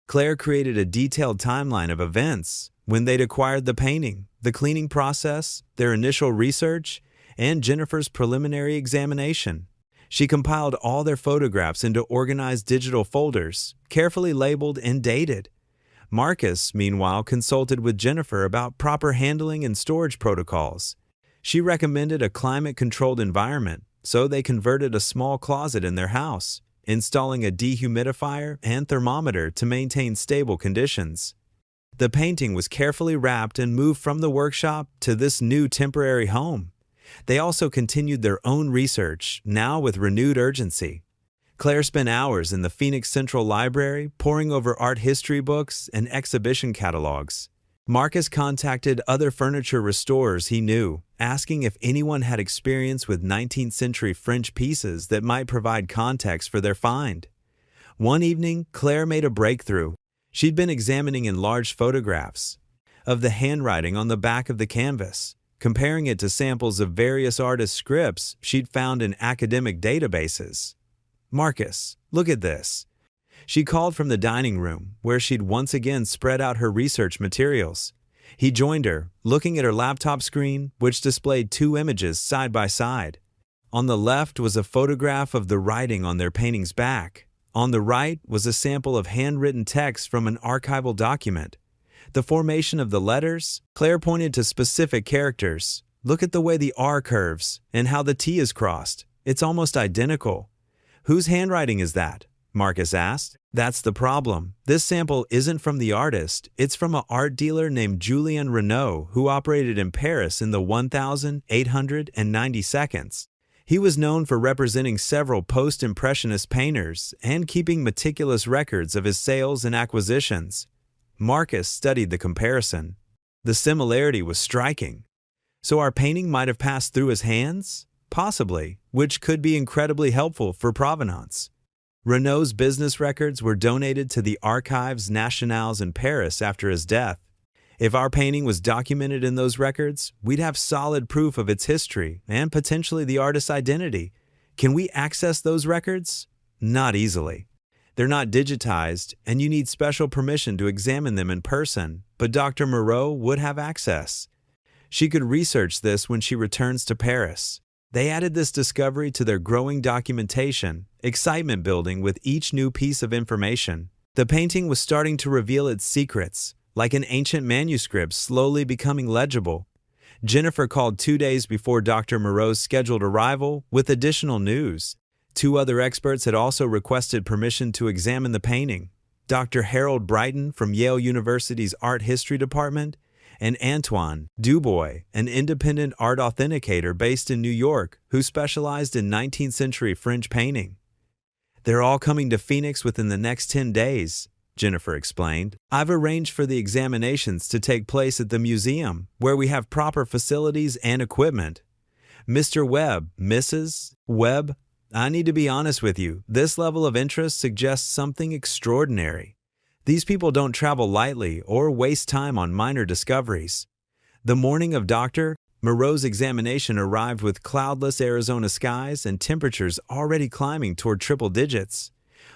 Claire created a detailed timeline of events: when they'd acquired the painting, the cleaning process, their initial research, and Jennifer's preliminary examination. She compiled all their photographs into organized digital folders, carefully labeled and dated. Marcus, meanwhile, consulted with Jennifer about proper handling and storage protocols. She recommended a climate-controlled environment, so they converted a small closet in their house, installing a dehumidifier and thermometer to maintain stable conditions. The painting was carefully wrapped and moved from the workshop to this new temporary home. They also continued their own research, now with renewed urgency. Claire spent hours in the Phoenix Central Library poring over art history books and exhibition catalogs. Marcus contacted other furniture restorers he knew, asking if anyone had experience with 19th century French pieces that might provide context for their find. One evening, Claire made a breakthrough. She'd been examining enlarged photographs of the handwriting on the back of the canvas, comparing it to samples of various artists' scripts she'd found in academic databases. "Marcus, look at this." She called from the dining room, where she'd once again spread out her research materials. He joined her, looking at her laptop screen, which displayed two images side by side. On the left was a photograph of the writing on their painting's back. On the right was a sample of handwritten text from an archival document. The formation of the letters, Claire pointed to specific characters. "Look at the way the R curves and how the T is crossed. It's almost identical." "Whose handwriting is that?" Marcus asked. "That's the problem. This sample isn't from the artist. It's from an art dealer named Julien Renaud, who operated in Paris in the 1892. He was known for representing several post-impressionist painters and keeping meticulous records of his sales and acquisitions." Marcus studied the comparison. The similarity was striking. So our painting might have passed through his hands? Possibly, which could be incredibly helpful for provenance. Renaud's business records were donated to the Archives Nationales in Paris after his death. If our painting was documented in those records, we'd have solid proof of its history and potentially the artist's identity. Can we access those records? Not easily. They're not digitized, and you need special permission to examine them in person, but Dr. Moreau would have access. She could research this when she returns to Paris. They added this discovery to their growing documentation, excitement building with each new piece of information. The painting was starting to reveal its secrets, like an ancient manuscript slowly becoming legible. Jennifer called 2 days before Dr. Moreau's scheduled arrival with additional news. 2 other experts had also requested permission to examine the painting: Dr. Harold Brighton from Yale University's Art History Department and Antoine Dubois, an independent art authenticator based in New York who specialized in 19th century French painting. "They're all coming to Phoenix within the next 10 days, Jennifer explained. "I've arranged for the examinations to take place at the museum, where we have proper facilities and equipment. Mr. Webb, Mrs. Webb, I need to be honest with you, this level of interest suggests something extraordinary. These people don't travel lightly or waste time on minor discoveries." The morning of Dr. Moreau's examination arrived with cloudless Arizona skies and temperatures already climbing toward triple digits.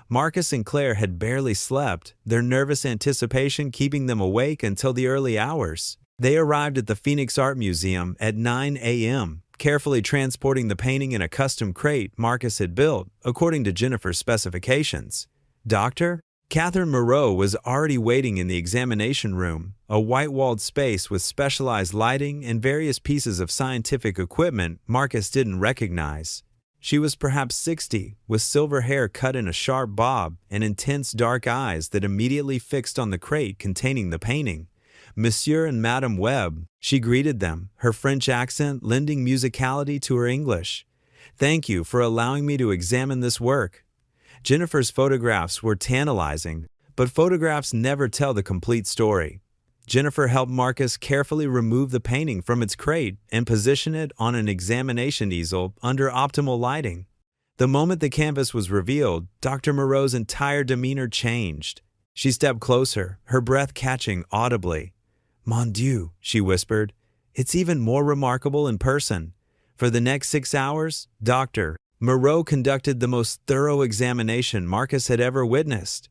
Marcus and Claire had barely slept, their nervous anticipation keeping them awake until the early hours. They arrived at the Phoenix Art Museum at 9 a.m., carefully transporting the painting in a custom crate Marcus had built, according to Jennifer's specifications. Dr. Catherine Moreau was already waiting in the examination room, a white-walled space with specialized lighting and various pieces of scientific equipment Marcus didn't recognize. She was perhaps 60, with silver hair cut in a sharp bob and intense dark eyes that immediately fixed on the crate containing the painting. "Monsieur and Madame Webb," she greeted them, her French accent lending musicality to her English. Thank you for allowing me to examine this work. Jennifer's photographs were tantalizing, but photographs never tell the complete story. Jennifer helped Marcus carefully remove the painting from its crate and position it on an examination easel under optimal lighting. The moment the canvas was revealed, Dr. Moreau's entire demeanor changed. She stepped closer, her breath catching audibly. "Mon Dieu," she whispered, "it's even more remarkable in person." For the next 6 hours, Dr. Moreau conducted the most thorough examination Marcus had ever witnessed.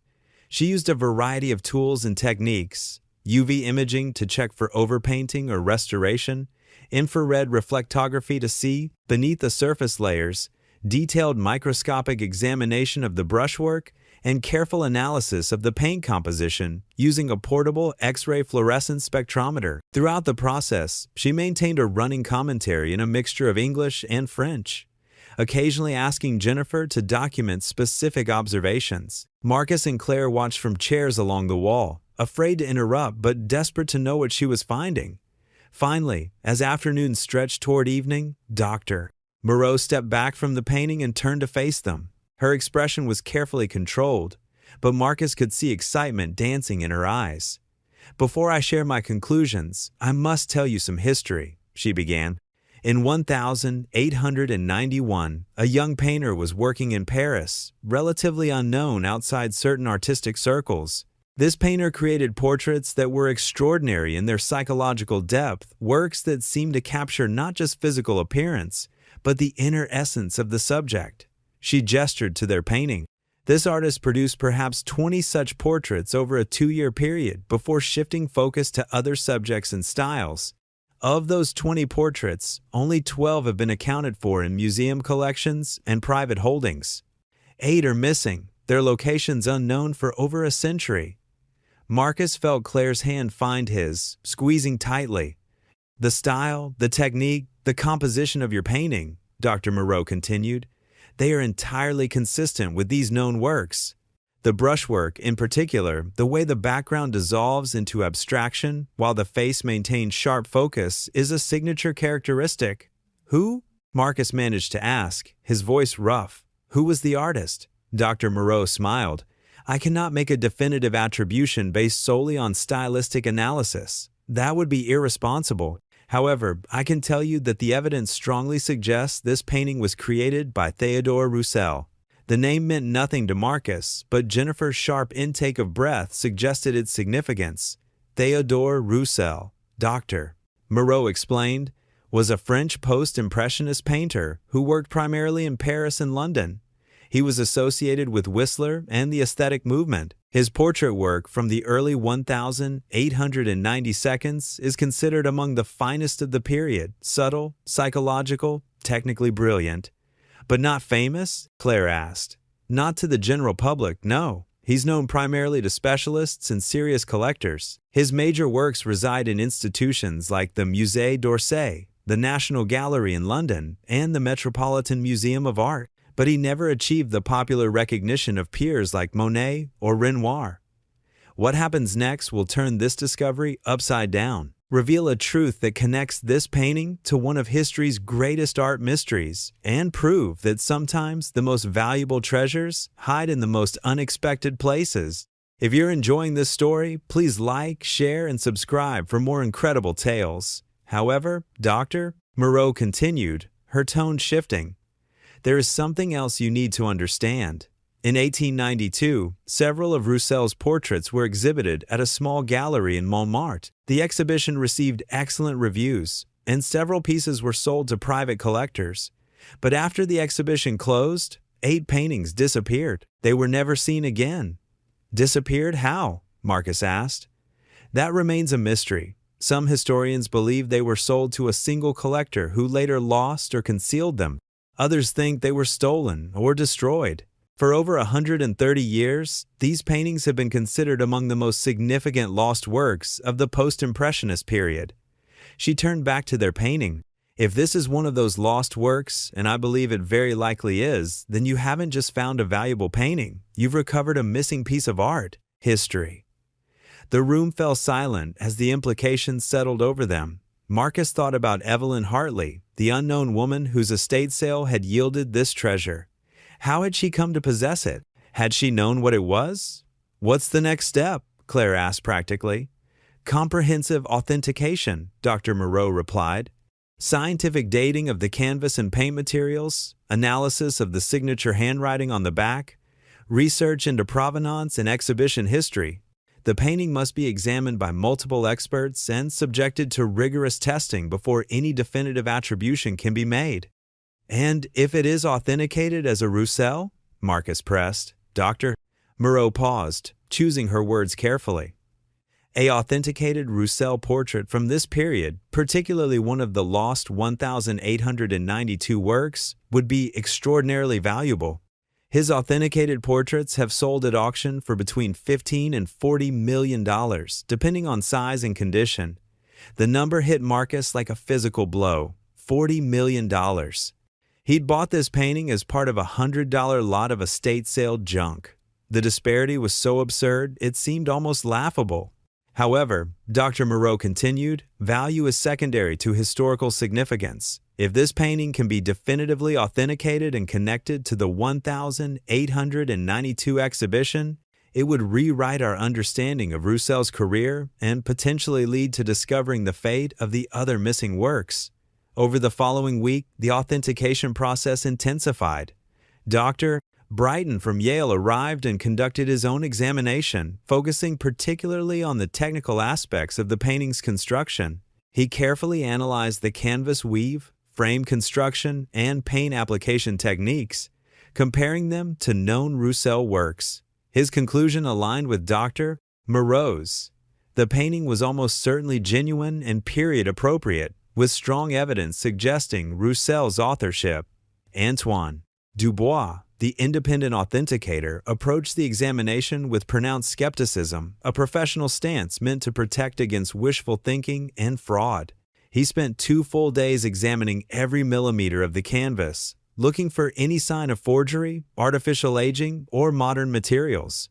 She used a variety of tools and techniques: UV imaging to check for overpainting or restoration, infrared reflectography to see beneath the surface layers, detailed microscopic examination of the brushwork, and careful analysis of the paint composition using a portable X-ray fluorescence spectrometer. Throughout the process, she maintained a running commentary in a mixture of English and French, occasionally asking Jennifer to document specific observations. Marcus and Claire watched from chairs along the wall, afraid to interrupt but desperate to know what she was finding. Finally, as afternoon stretched toward evening, Dr. Moreau stepped back from the painting and turned to face them. Her expression was carefully controlled, but Marcus could see excitement dancing in her eyes. "Before I share my conclusions, I must tell you some history," she began. In 1891, a young painter was working in Paris, relatively unknown outside certain artistic circles. This painter created portraits that were extraordinary in their psychological depth, works that seemed to capture not just physical appearance, but the inner essence of the subject. She gestured to their painting. This artist produced perhaps 20 such portraits over a 2-year period before shifting focus to other subjects and styles. Of those 20 portraits, only 12 have been accounted for in museum collections and private holdings. 8 are missing, their locations unknown for over a century. Marcus felt Claire's hand find his, squeezing tightly. "The style, the technique, the composition of your painting," Dr. Moreau continued, "they are entirely consistent with these known works. The brushwork, in particular, the way the background dissolves into abstraction while the face maintains sharp focus, is a signature characteristic." "Who?" Marcus managed to ask, his voice rough. "Who was the artist?" Dr. Moreau smiled. "I cannot make a definitive attribution based solely on stylistic analysis. That would be irresponsible. However, I can tell you that the evidence strongly suggests this painting was created by Theodore Roussel." The name meant nothing to Marcus, but Jennifer's sharp intake of breath suggested its significance. Theodore Roussel, Dr. Moreau explained, was a French post-impressionist painter who worked primarily in Paris and London. He was associated with Whistler and the aesthetic movement. His portrait work from the early 1892 is considered among the finest of the period, subtle, psychological, technically brilliant. "But not famous?" Claire asked. "Not to the general public, no. He's known primarily to specialists and serious collectors. His major works reside in institutions like the Musée d'Orsay, the National Gallery in London, and the Metropolitan Museum of Art. But he never achieved the popular recognition of peers like Monet or Renoir." What happens next will turn this discovery upside down, reveal a truth that connects this painting to one of history's greatest art mysteries, and prove that sometimes the most valuable treasures hide in the most unexpected places. If you're enjoying this story, please like, share, and subscribe for more incredible tales. However, Dr. Moreau continued, her tone shifting. "There is something else you need to understand. In 1892, several of Roussel's portraits were exhibited at a small gallery in Montmartre. The exhibition received excellent reviews, and several pieces were sold to private collectors. But after the exhibition closed, 8 paintings disappeared. They were never seen again." "Disappeared? How?" Marcus asked. "That remains a mystery. Some historians believe they were sold to a single collector who later lost or concealed them. Others think they were stolen or destroyed. For over 130 years, these paintings have been considered among the most significant lost works of the post-impressionist period." She turned back to their painting. "If this is one of those lost works, and I believe it very likely is, then you haven't just found a valuable painting. You've recovered a missing piece of art, history." The room fell silent as the implications settled over them. Marcus thought about Evelyn Hartley, the unknown woman whose estate sale had yielded this treasure. How had she come to possess it? Had she known what it was? "What's the next step?" Claire asked practically. "Comprehensive authentication," Dr. Moreau replied. "Scientific dating of the canvas and paint materials, analysis of the signature handwriting on the back, research into provenance and exhibition history. The painting must be examined by multiple experts and subjected to rigorous testing before any definitive attribution can be made." "And if it is authenticated as a Roussel?" Marcus pressed. "Doctor?" Moreau paused, choosing her words carefully. "A authenticated Roussel portrait from this period, particularly one of the lost 1,892 works, would be extraordinarily valuable. His authenticated portraits have sold at auction for between $15 and $40 million, depending on size and condition. The number hit Marcus like a physical blow. $40 million. He'd bought this painting as part of a $100 lot of estate sale junk. The disparity was so absurd, it seemed almost laughable. However, Dr. Moreau continued, value is secondary to historical significance. If this painting can be definitively authenticated and connected to the 1,892 exhibition, it would rewrite our understanding of Roussel's career and potentially lead to discovering the fate of the other missing works. Over the following week, the authentication process intensified. Dr. Brighton from Yale arrived and conducted his own examination, focusing particularly on the technical aspects of the painting's construction. He carefully analyzed the canvas weave, frame construction, and paint application techniques, comparing them to known Roussel works. His conclusion aligned with Dr. Moreau's. The painting was almost certainly genuine and period-appropriate, with strong evidence suggesting Roussel's authorship. Antoine Dubois, the independent authenticator, approached the examination with pronounced skepticism, a professional stance meant to protect against wishful thinking and fraud. He spent 2 full days examining every millimeter of the canvas, looking for any sign of forgery, artificial aging, or modern materials.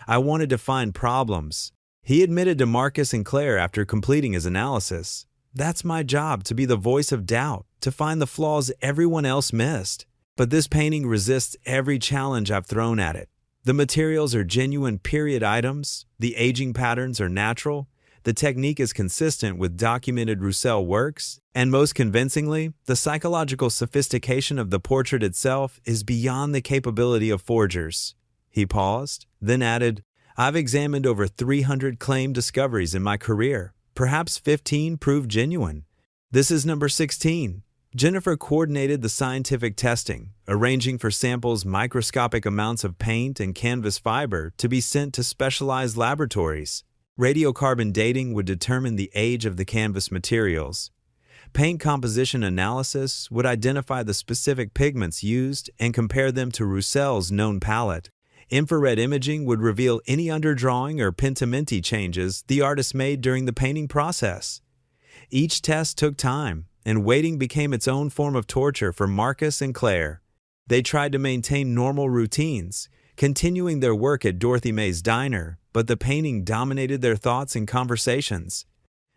"I wanted to find problems," he admitted to Marcus and Claire after completing his analysis. "That's my job, to be the voice of doubt, to find the flaws everyone else missed. But this painting resists every challenge I've thrown at it. The materials are genuine period items, the aging patterns are natural, the technique is consistent with documented Roussel works, and most convincingly, the psychological sophistication of the portrait itself is beyond the capability of forgers." He paused, then added, "I've examined over 300 claimed discoveries in my career. Perhaps 15 proved genuine. This is number 16. Jennifer coordinated the scientific testing, arranging for samples microscopic amounts of paint and canvas fiber to be sent to specialized laboratories. Radiocarbon dating would determine the age of the canvas materials. Paint composition analysis would identify the specific pigments used and compare them to Roussel's known palette. Infrared imaging would reveal any underdrawing or pentimenti changes the artist made during the painting process. Each test took time, and waiting became its own form of torture for Marcus and Claire. They tried to maintain normal routines, continuing their work at Dorothy May's diner, but the painting dominated their thoughts and conversations.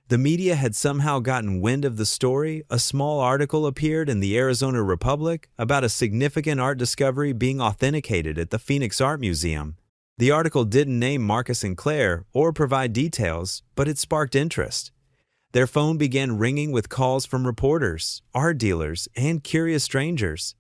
The media had somehow gotten wind of the story. A small article appeared in the Arizona Republic about a significant art discovery being authenticated at the Phoenix Art Museum. The article didn't name Marcus and Claire or provide details, but it sparked interest. Their phone began ringing with calls from reporters, art dealers, and curious strangers.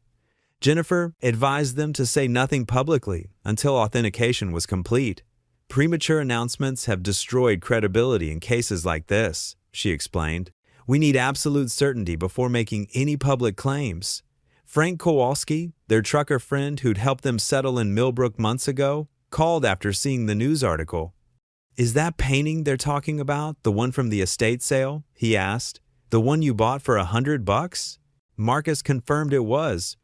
Jennifer advised them to say nothing publicly until authentication was complete. "Premature announcements have destroyed credibility in cases like this," she explained. "We need absolute certainty before making any public claims." Frank Kowalski, their trucker friend who'd helped them settle in Millbrook months ago, called after seeing the news article. "Is that painting they're talking about, the one from the estate sale?" he asked. "The one you bought for $100? Marcus confirmed it was.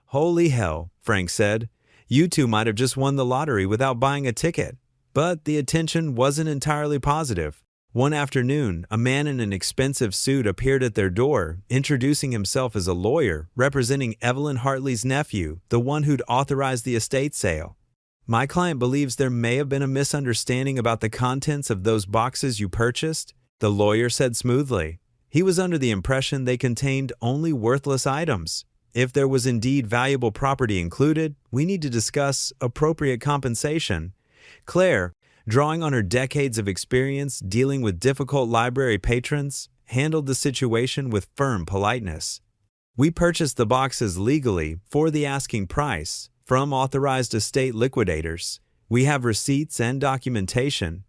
"Holy hell," Frank said. "You two might have just won the lottery without buying a ticket." But the attention wasn't entirely positive. One afternoon, a man in an expensive suit appeared at their door, introducing himself as a lawyer representing Evelyn Hartley's nephew, the one who'd authorized the estate sale. "My client believes there may have been a misunderstanding about the contents of those boxes you purchased," the lawyer said smoothly. He was under the impression they contained only worthless items. If there was indeed valuable property included, we need to discuss appropriate compensation. Claire, drawing on her decades of experience dealing with difficult library patrons, handled the situation with firm politeness. We purchased the boxes legally for the asking price from authorized estate liquidators. We have receipts and documentation.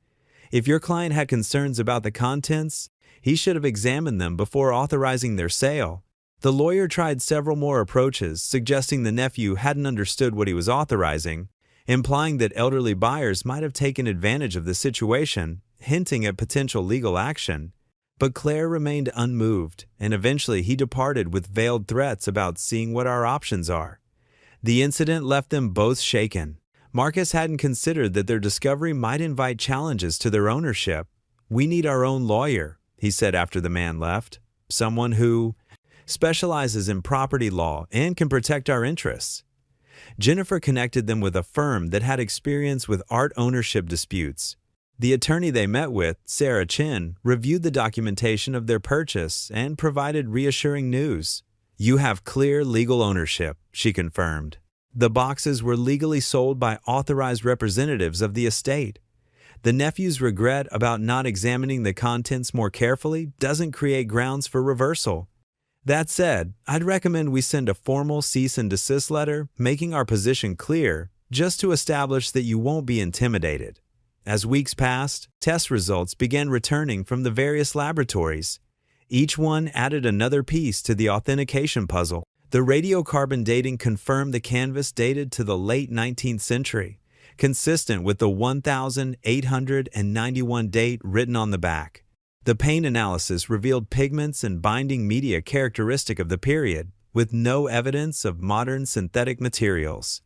If your client had concerns about the contents, he should have examined them before authorizing their sale. The lawyer tried several more approaches, suggesting the nephew hadn't understood what he was authorizing, implying that elderly buyers might have taken advantage of the situation, hinting at potential legal action. But Claire remained unmoved, and eventually he departed with veiled threats about seeing what our options are. The incident left them both shaken. Marcus hadn't considered that their discovery might invite challenges to their ownership. "We need our own lawyer," he said after the man left. "Someone who specializes in property law and can protect our interests." Jennifer connected them with a firm that had experience with art ownership disputes. The attorney they met with, Sarah Chin, reviewed the documentation of their purchase and provided reassuring news. "You have clear legal ownership," she confirmed. The boxes were legally sold by authorized representatives of the estate. The nephew's regret about not examining the contents more carefully doesn't create grounds for reversal. That said, I'd recommend we send a formal cease and desist letter making our position clear, just to establish that you won't be intimidated. As weeks passed, test results began returning from the various laboratories. Each one added another piece to the authentication puzzle. The radiocarbon dating confirmed the canvas dated to the late 19th century, consistent with the 1891 date written on the back. The paint analysis revealed pigments and binding media characteristic of the period, with no evidence of modern synthetic materials.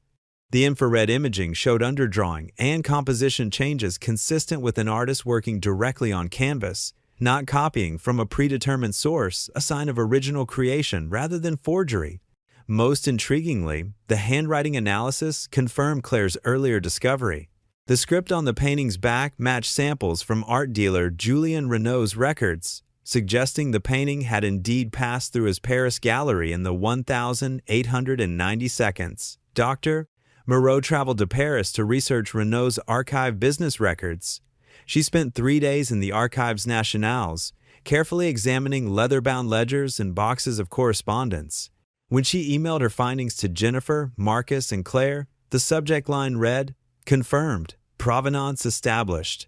The infrared imaging showed underdrawing and composition changes consistent with an artist working directly on canvas, not copying from a predetermined source, a sign of original creation rather than forgery. Most intriguingly, the handwriting analysis confirmed Claire's earlier discovery. The script on the painting's back matched samples from art dealer Julien Renaud's records, suggesting the painting had indeed passed through his Paris gallery in the 1890 seconds. Dr. Moreau traveled to Paris to research Renaud's archive business records. She spent 3 days in the Archives Nationales, carefully examining leather-bound ledgers and boxes of correspondence. When she emailed her findings to Jennifer, Marcus, and Claire, the subject line read, "Confirmed. Provenance established."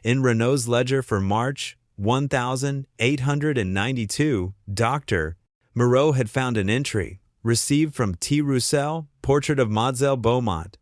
In Renaud's ledger for March 1892, Dr. Moreau had found an entry, received from T. Roussel, portrait of Mademoiselle Beaumont.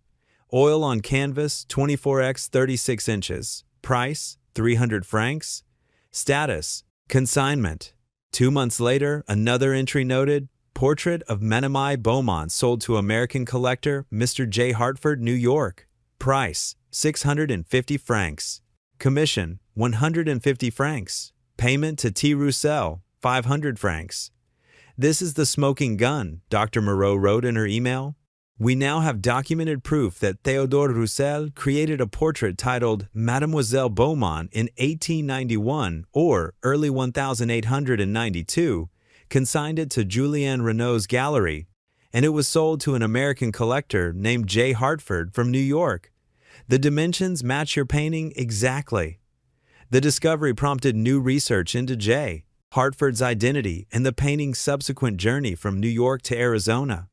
Oil on canvas, 24x 36 inches. Price, 300 francs. Status, consignment. 2 months later, another entry noted, portrait of Menomai Beaumont sold to American collector Mr. J. Hartford, New York. Price, 650 francs. Commission, 150 francs. Payment to T. Roussel, 500 francs. "This is the smoking gun," Dr. Moreau wrote in her email. "We now have documented proof that Théodore Roussel created a portrait titled Mademoiselle Beaumont in 1891 or early 1892, consigned it to Julien Renaud's gallery, and it was sold to an American collector named J. Hartford from New York. The dimensions match your painting exactly." The discovery prompted new research into J. Hartford's identity and the painting's subsequent journey from New York to Arizona.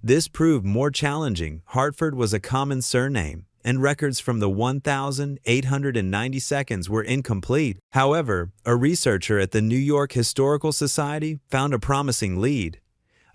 This proved more challenging. Hartford was a common surname, and records from the 1890 seconds were incomplete. However, a researcher at the New York Historical Society found a promising lead.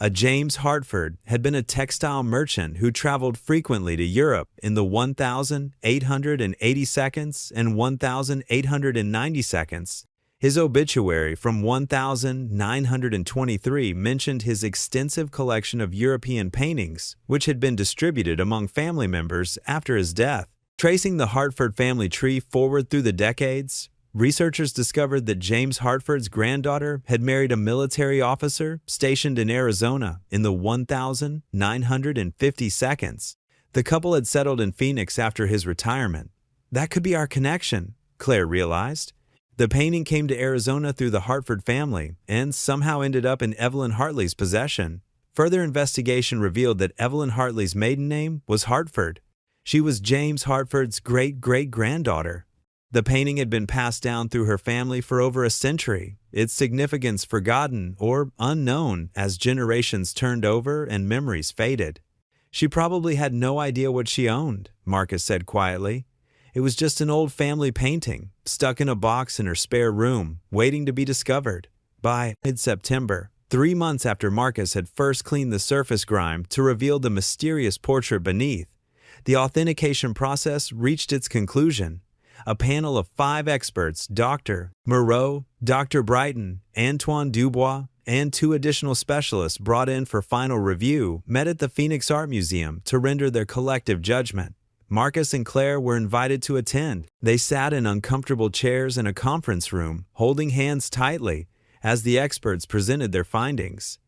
A James Hartford had been a textile merchant who traveled frequently to Europe in the 1880 seconds and 1890 seconds. His obituary from 1923 mentioned his extensive collection of European paintings, which had been distributed among family members after his death. Tracing the Hartford family tree forward through the decades, researchers discovered that James Hartford's granddaughter had married a military officer stationed in Arizona in the 1950 seconds. The couple had settled in Phoenix after his retirement. That could be our connection, Claire realized. The painting came to Arizona through the Hartford family and somehow ended up in Evelyn Hartley's possession. Further investigation revealed that Evelyn Hartley's maiden name was Hartford. She was James Hartford's great-great-granddaughter. The painting had been passed down through her family for over a century, its significance forgotten or unknown as generations turned over and memories faded. She probably had no idea what she owned, Marcus said quietly. It was just an old family painting, stuck in a box in her spare room, waiting to be discovered. By mid-September, 3 months after Marcus had first cleaned the surface grime to reveal the mysterious portrait beneath, the authentication process reached its conclusion. A panel of 5 experts, Dr. Moreau, Dr. Brighton, Antoine Dubois, and 2 additional specialists brought in for final review, met at the Phoenix Art Museum to render their collective judgment. Marcus and Claire were invited to attend. They sat in uncomfortable chairs in a conference room, holding hands tightly, as the experts presented their findings.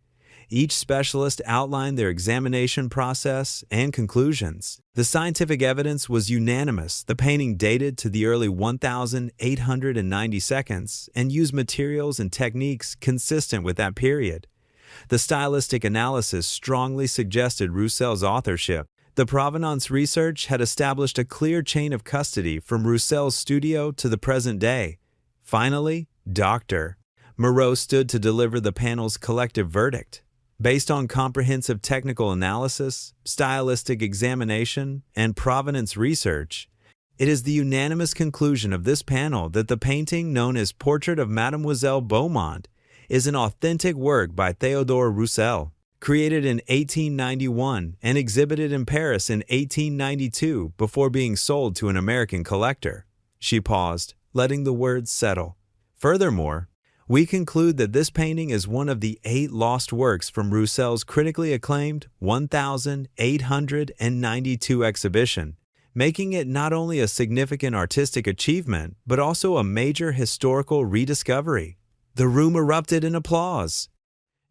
Each specialist outlined their examination process and conclusions. The scientific evidence was unanimous. The painting dated to the early 1890s and used materials and techniques consistent with that period. The stylistic analysis strongly suggested Roussel's authorship. The provenance research had established a clear chain of custody from Roussel's studio to the present day. Finally, Dr. Moreau stood to deliver the panel's collective verdict. Based on comprehensive technical analysis, stylistic examination, and provenance research, it is the unanimous conclusion of this panel that the painting known as Portrait of Mademoiselle Beaumont is an authentic work by Théodore Roussel, created in 1891 and exhibited in Paris in 1892 before being sold to an American collector. She paused, letting the words settle. Furthermore, we conclude that this painting is one of the 8 lost works from Roussel's critically acclaimed 1892 exhibition, making it not only a significant artistic achievement, but also a major historical rediscovery. The room erupted in applause.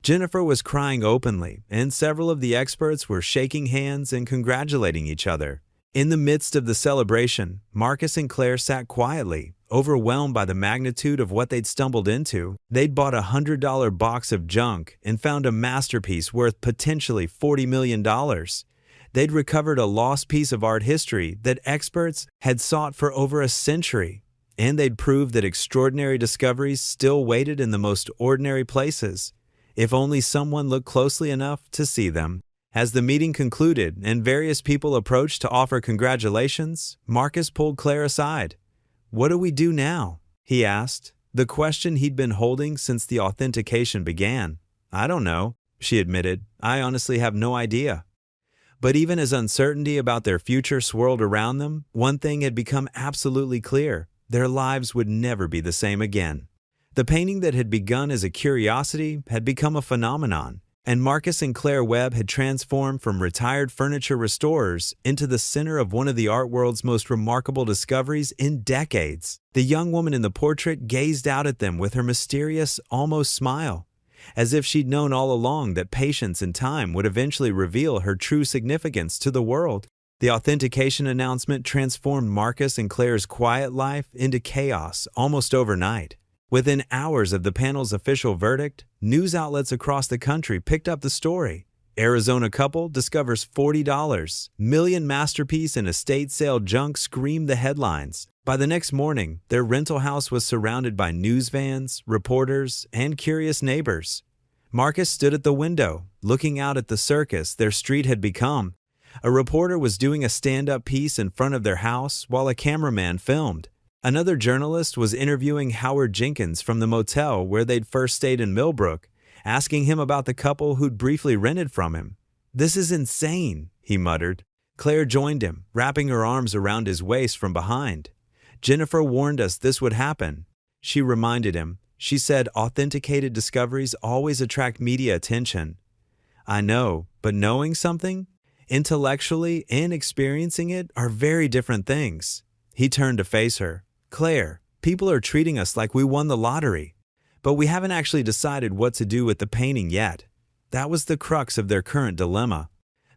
Jennifer was crying openly, and several of the experts were shaking hands and congratulating each other. In the midst of the celebration, Marcus and Claire sat quietly, overwhelmed by the magnitude of what they'd stumbled into. They'd bought a $100 box of junk and found a masterpiece worth potentially $40 million. They'd recovered a lost piece of art history that experts had sought for over a century. And they'd proved that extraordinary discoveries still waited in the most ordinary places, if only someone looked closely enough to see them. As the meeting concluded and various people approached to offer congratulations, Marcus pulled Claire aside. "What do we do now?" he asked, the question he'd been holding since the authentication began. "I don't know," she admitted. "I honestly have no idea." But even as uncertainty about their future swirled around them, one thing had become absolutely clear. Their lives would never be the same again. The painting that had begun as a curiosity had become a phenomenon, and Marcus and Claire Webb had transformed from retired furniture restorers into the center of one of the art world's most remarkable discoveries in decades. The young woman in the portrait gazed out at them with her mysterious, almost smile, as if she'd known all along that patience and time would eventually reveal her true significance to the world. The authentication announcement transformed Marcus and Claire's quiet life into chaos almost overnight. Within hours of the panel's official verdict, news outlets across the country picked up the story. Arizona couple discovers $40 million masterpiece in estate sale junk screamed the headlines. By the next morning, their rental house was surrounded by news vans, reporters, and curious neighbors. Marcus stood at the window, looking out at the circus their street had become. A reporter was doing a stand-up piece in front of their house while a cameraman filmed. Another journalist was interviewing Howard Jenkins from the motel where they'd first stayed in Millbrook, asking him about the couple who'd briefly rented from him. "This is insane," he muttered. Claire joined him, wrapping her arms around his waist from behind. "Jennifer warned us this would happen," she reminded him. "She said authenticated discoveries always attract media attention." "I know, but knowing something, intellectually and experiencing it are very different things." He turned to face her. "Claire, people are treating us like we won the lottery, but we haven't actually decided what to do with the painting yet." That was the crux of their current dilemma.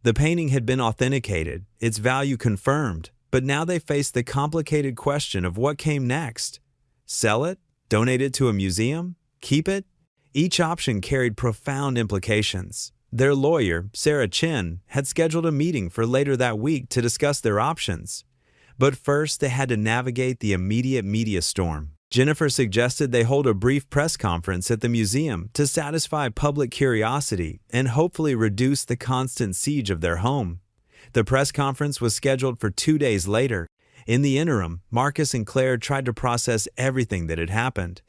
The painting had been authenticated, its value confirmed, but now they faced the complicated question of what came next. Sell it Donate it to a museum? Keep it? Each option carried profound implications. Their lawyer, Sarah Chin, had scheduled a meeting for later that week to discuss their options. But first, they had to navigate the immediate media storm. Jennifer suggested they hold a brief press conference at the museum to satisfy public curiosity and hopefully reduce the constant siege of their home. The press conference was scheduled for 2 days later. In the interim, Marcus and Claire tried to process everything that had happened.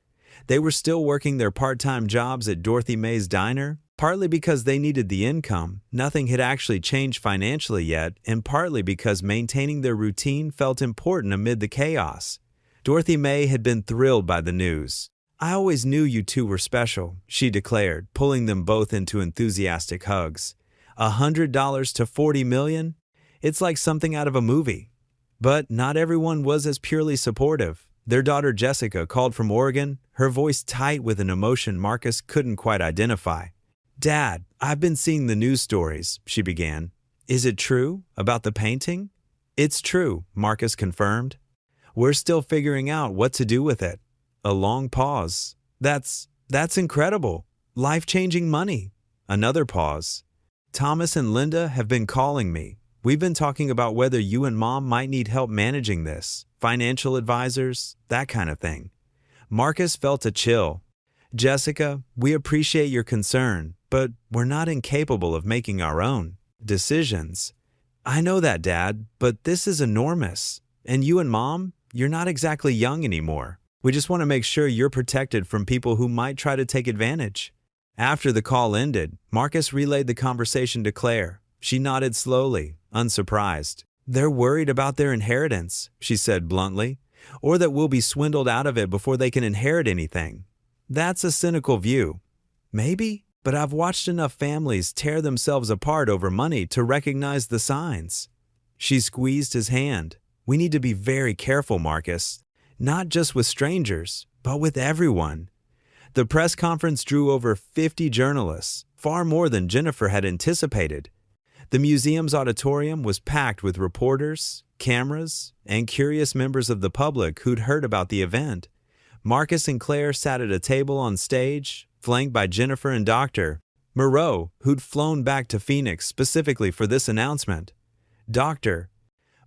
They were still working their part-time jobs at Dorothy May's Diner, partly because they needed the income. Nothing had actually changed financially yet, and partly because maintaining their routine felt important amid the chaos. Dorothy May had been thrilled by the news. "I always knew you two were special," she declared, pulling them both into enthusiastic hugs. $100 to $40 million? It's like something out of a movie. But not everyone was as purely supportive. Their daughter Jessica called from Oregon, her voice tight with an emotion Marcus couldn't quite identify. "Dad, I've been seeing the news stories," she began. "Is it true about the painting?" "It's true," Marcus confirmed. "We're still figuring out what to do with it." A long pause. That's incredible. Life-changing money." Another pause. "Thomas and Linda have been calling me. We've been talking about whether you and Mom might need help managing this, financial advisors, that kind of thing." Marcus felt a chill. "Jessica, we appreciate your concern, but we're not incapable of making our own decisions." "I know that, Dad, but this is enormous. And you and Mom, you're not exactly young anymore. We just want to make sure you're protected from people who might try to take advantage." After the call ended, Marcus relayed the conversation to Claire. She nodded slowly, unsurprised. "They're worried about their inheritance," she said bluntly, "or that we'll be swindled out of it before they can inherit anything." "That's a cynical view." "Maybe, but I've watched enough families tear themselves apart over money to recognize the signs." She squeezed his hand. "We need to be very careful, Marcus. Not just with strangers, but with everyone." The press conference drew over 50 journalists, far more than Jennifer had anticipated. The museum's auditorium was packed with reporters, cameras, and curious members of the public who'd heard about the event. Marcus and Claire sat at a table on stage, flanked by Jennifer and Dr. Moreau, who'd flown back to Phoenix specifically for this announcement. Dr.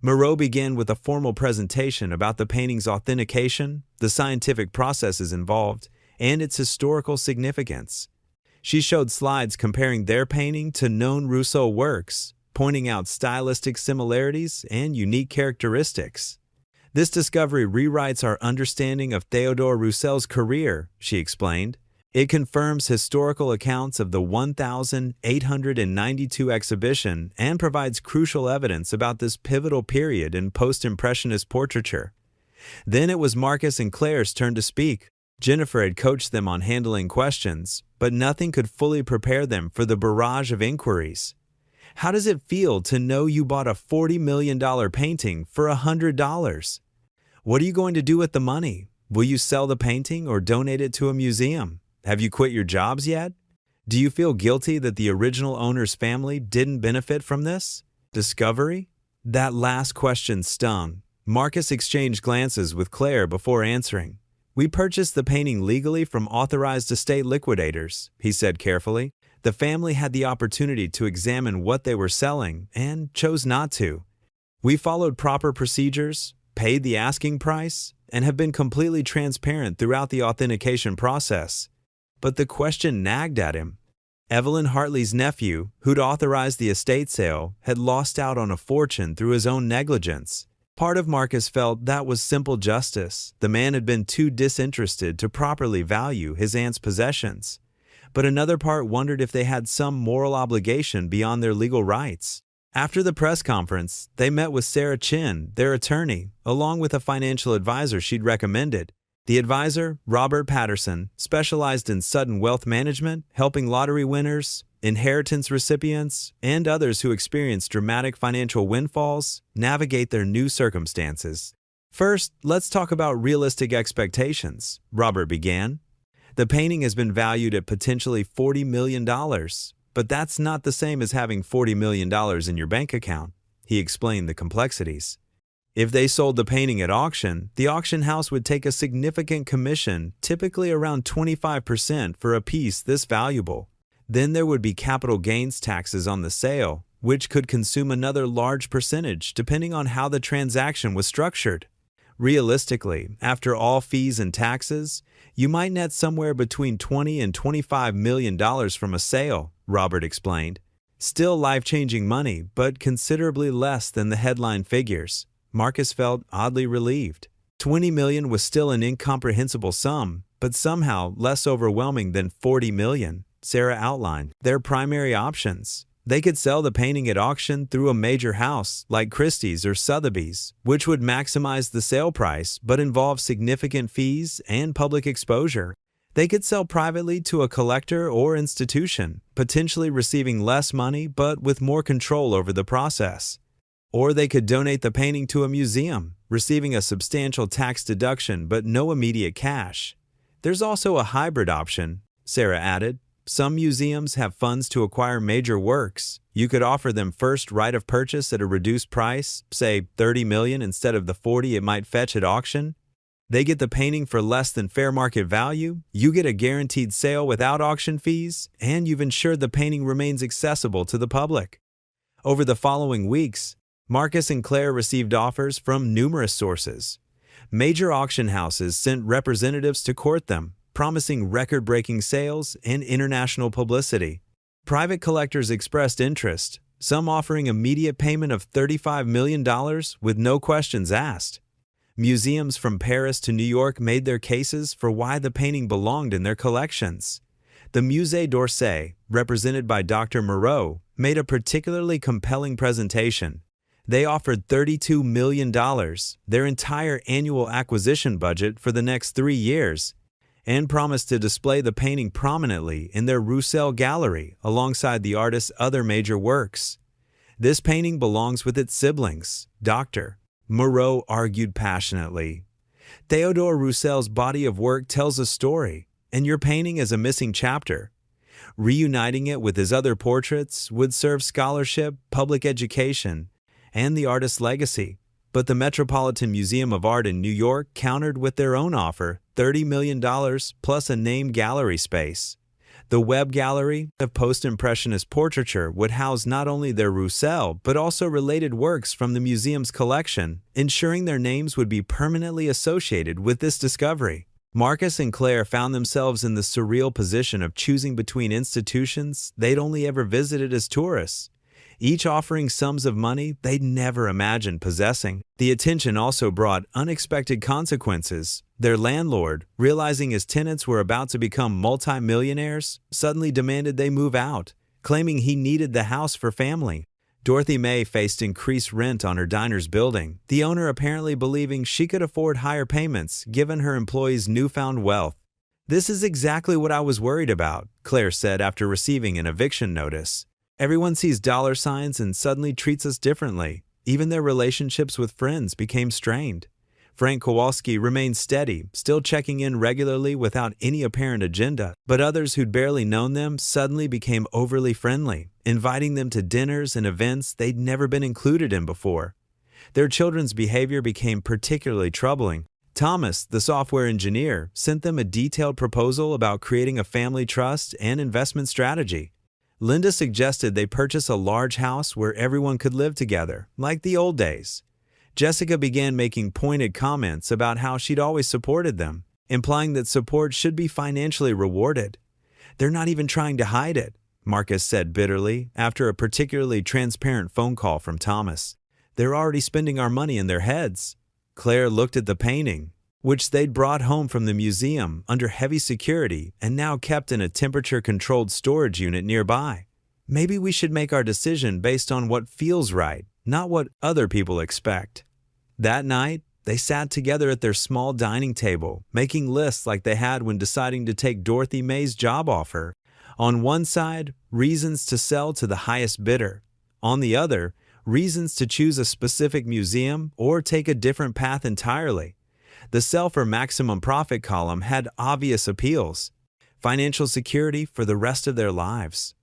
Moreau began with a formal presentation about the painting's authentication, the scientific processes involved, and its historical significance. She showed slides comparing their painting to known Rousseau works, pointing out stylistic similarities and unique characteristics. "This discovery rewrites our understanding of Theodore Rousseau's career," she explained. "It confirms historical accounts of the 1892 exhibition and provides crucial evidence about this pivotal period in post-impressionist portraiture." Then it was Marcus and Claire's turn to speak. Jennifer had coached them on handling questions, but nothing could fully prepare them for the barrage of inquiries. "How does it feel to know you bought a $40 million painting for $100? What are you going to do with the money? Will you sell the painting or donate it to a museum? Have you quit your jobs yet? Do you feel guilty that the original owner's family didn't benefit from this discovery?" That last question stung. Marcus exchanged glances with Claire before answering. "We purchased the painting legally from authorized estate liquidators," he said carefully. "The family had the opportunity to examine what they were selling and chose not to. We followed proper procedures, paid the asking price, and have been completely transparent throughout the authentication process." But the question nagged at him. Evelyn Hartley's nephew, who'd authorized the estate sale, had lost out on a fortune through his own negligence. Part of Marcus felt that was simple justice. The man had been too disinterested to properly value his aunt's possessions. But another part wondered if they had some moral obligation beyond their legal rights. After the press conference, they met with Sarah Chin, their attorney, along with a financial advisor she'd recommended. The advisor, Robert Patterson, specialized in sudden wealth management, helping lottery winners, inheritance recipients, and others who experience dramatic financial windfalls navigate their new circumstances. "First, let's talk about realistic expectations," Robert began. "The painting has been valued at potentially $40 million, but that's not the same as having $40 million in your bank account," he explained the complexities. If they sold the painting at auction, the auction house would take a significant commission, typically around 25% for a piece this valuable. Then there would be capital gains taxes on the sale, which could consume another large percentage depending on how the transaction was structured. Realistically, after all fees and taxes, you might net somewhere between $20 and $25 million from a sale, Robert explained. Still life-changing money, but considerably less than the headline figures. Marcus felt oddly relieved. $20 million was still an incomprehensible sum, but somehow less overwhelming than $40 million. Sarah outlined their primary options. They could sell the painting at auction through a major house like Christie's or Sotheby's, which would maximize the sale price but involve significant fees and public exposure. They could sell privately to a collector or institution, potentially receiving less money but with more control over the process. Or they could donate the painting to a museum, receiving a substantial tax deduction but no immediate cash. There's also a hybrid option, Sarah added. Some museums have funds to acquire major works. You could offer them first right of purchase at a reduced price, say $30 million instead of the $40 it might fetch at auction. They get the painting for less than fair market value, you get a guaranteed sale without auction fees, and you've ensured the painting remains accessible to the public. Over the following weeks, Marcus and Claire received offers from numerous sources. Major auction houses sent representatives to court them, promising record-breaking sales and international publicity. Private collectors expressed interest, some offering immediate payment of $35 million with no questions asked. Museums from Paris to New York made their cases for why the painting belonged in their collections. The Musée d'Orsay, represented by Dr. Moreau, made a particularly compelling presentation. They offered $32 million, their entire annual acquisition budget for the next 3 years, and promised to display the painting prominently in their Roussel gallery alongside the artist's other major works. This painting belongs with its siblings, Dr. Moreau argued passionately. Theodore Roussel's body of work tells a story, and your painting is a missing chapter. Reuniting it with his other portraits would serve scholarship, public education, and the artist's legacy. But the Metropolitan Museum of Art in New York countered with their own offer, $30 million plus a named gallery space. The Webb Gallery of Post-Impressionist Portraiture would house not only their Roussel but also related works from the museum's collection, ensuring their names would be permanently associated with this discovery. Marcus and Claire found themselves in the surreal position of choosing between institutions they'd only ever visited as tourists, each offering sums of money they'd never imagined possessing. The attention also brought unexpected consequences. Their landlord, realizing his tenants were about to become multi-millionaires, suddenly demanded they move out, claiming he needed the house for family. Dorothy May faced increased rent on her diner's building, the owner apparently believing she could afford higher payments given her employees' newfound wealth. "This is exactly what I was worried about," Claire said after receiving an eviction notice. "Everyone sees dollar signs and suddenly treats us differently. Even their relationships with friends became strained." Frank Kowalski remained steady, still checking in regularly without any apparent agenda, but others who'd barely known them suddenly became overly friendly, inviting them to dinners and events they'd never been included in before. Their children's behavior became particularly troubling. Thomas, the software engineer, sent them a detailed proposal about creating a family trust and investment strategy. Linda suggested they purchase a large house where everyone could live together, like the old days. Jessica began making pointed comments about how she'd always supported them, implying that support should be financially rewarded. "They're not even trying to hide it," Marcus said bitterly after a particularly transparent phone call from Thomas. "They're already spending our money in their heads." Claire looked at the painting, which they'd brought home from the museum under heavy security and now kept in a temperature-controlled storage unit nearby. "Maybe we should make our decision based on what feels right, not what other people expect." That night, they sat together at their small dining table, making lists like they had when deciding to take Dorothy May's job offer. On one side, reasons to sell to the highest bidder. On the other, reasons to choose a specific museum or take a different path entirely. The sell for maximum profit column had obvious appeals: financial security for the rest of their lives,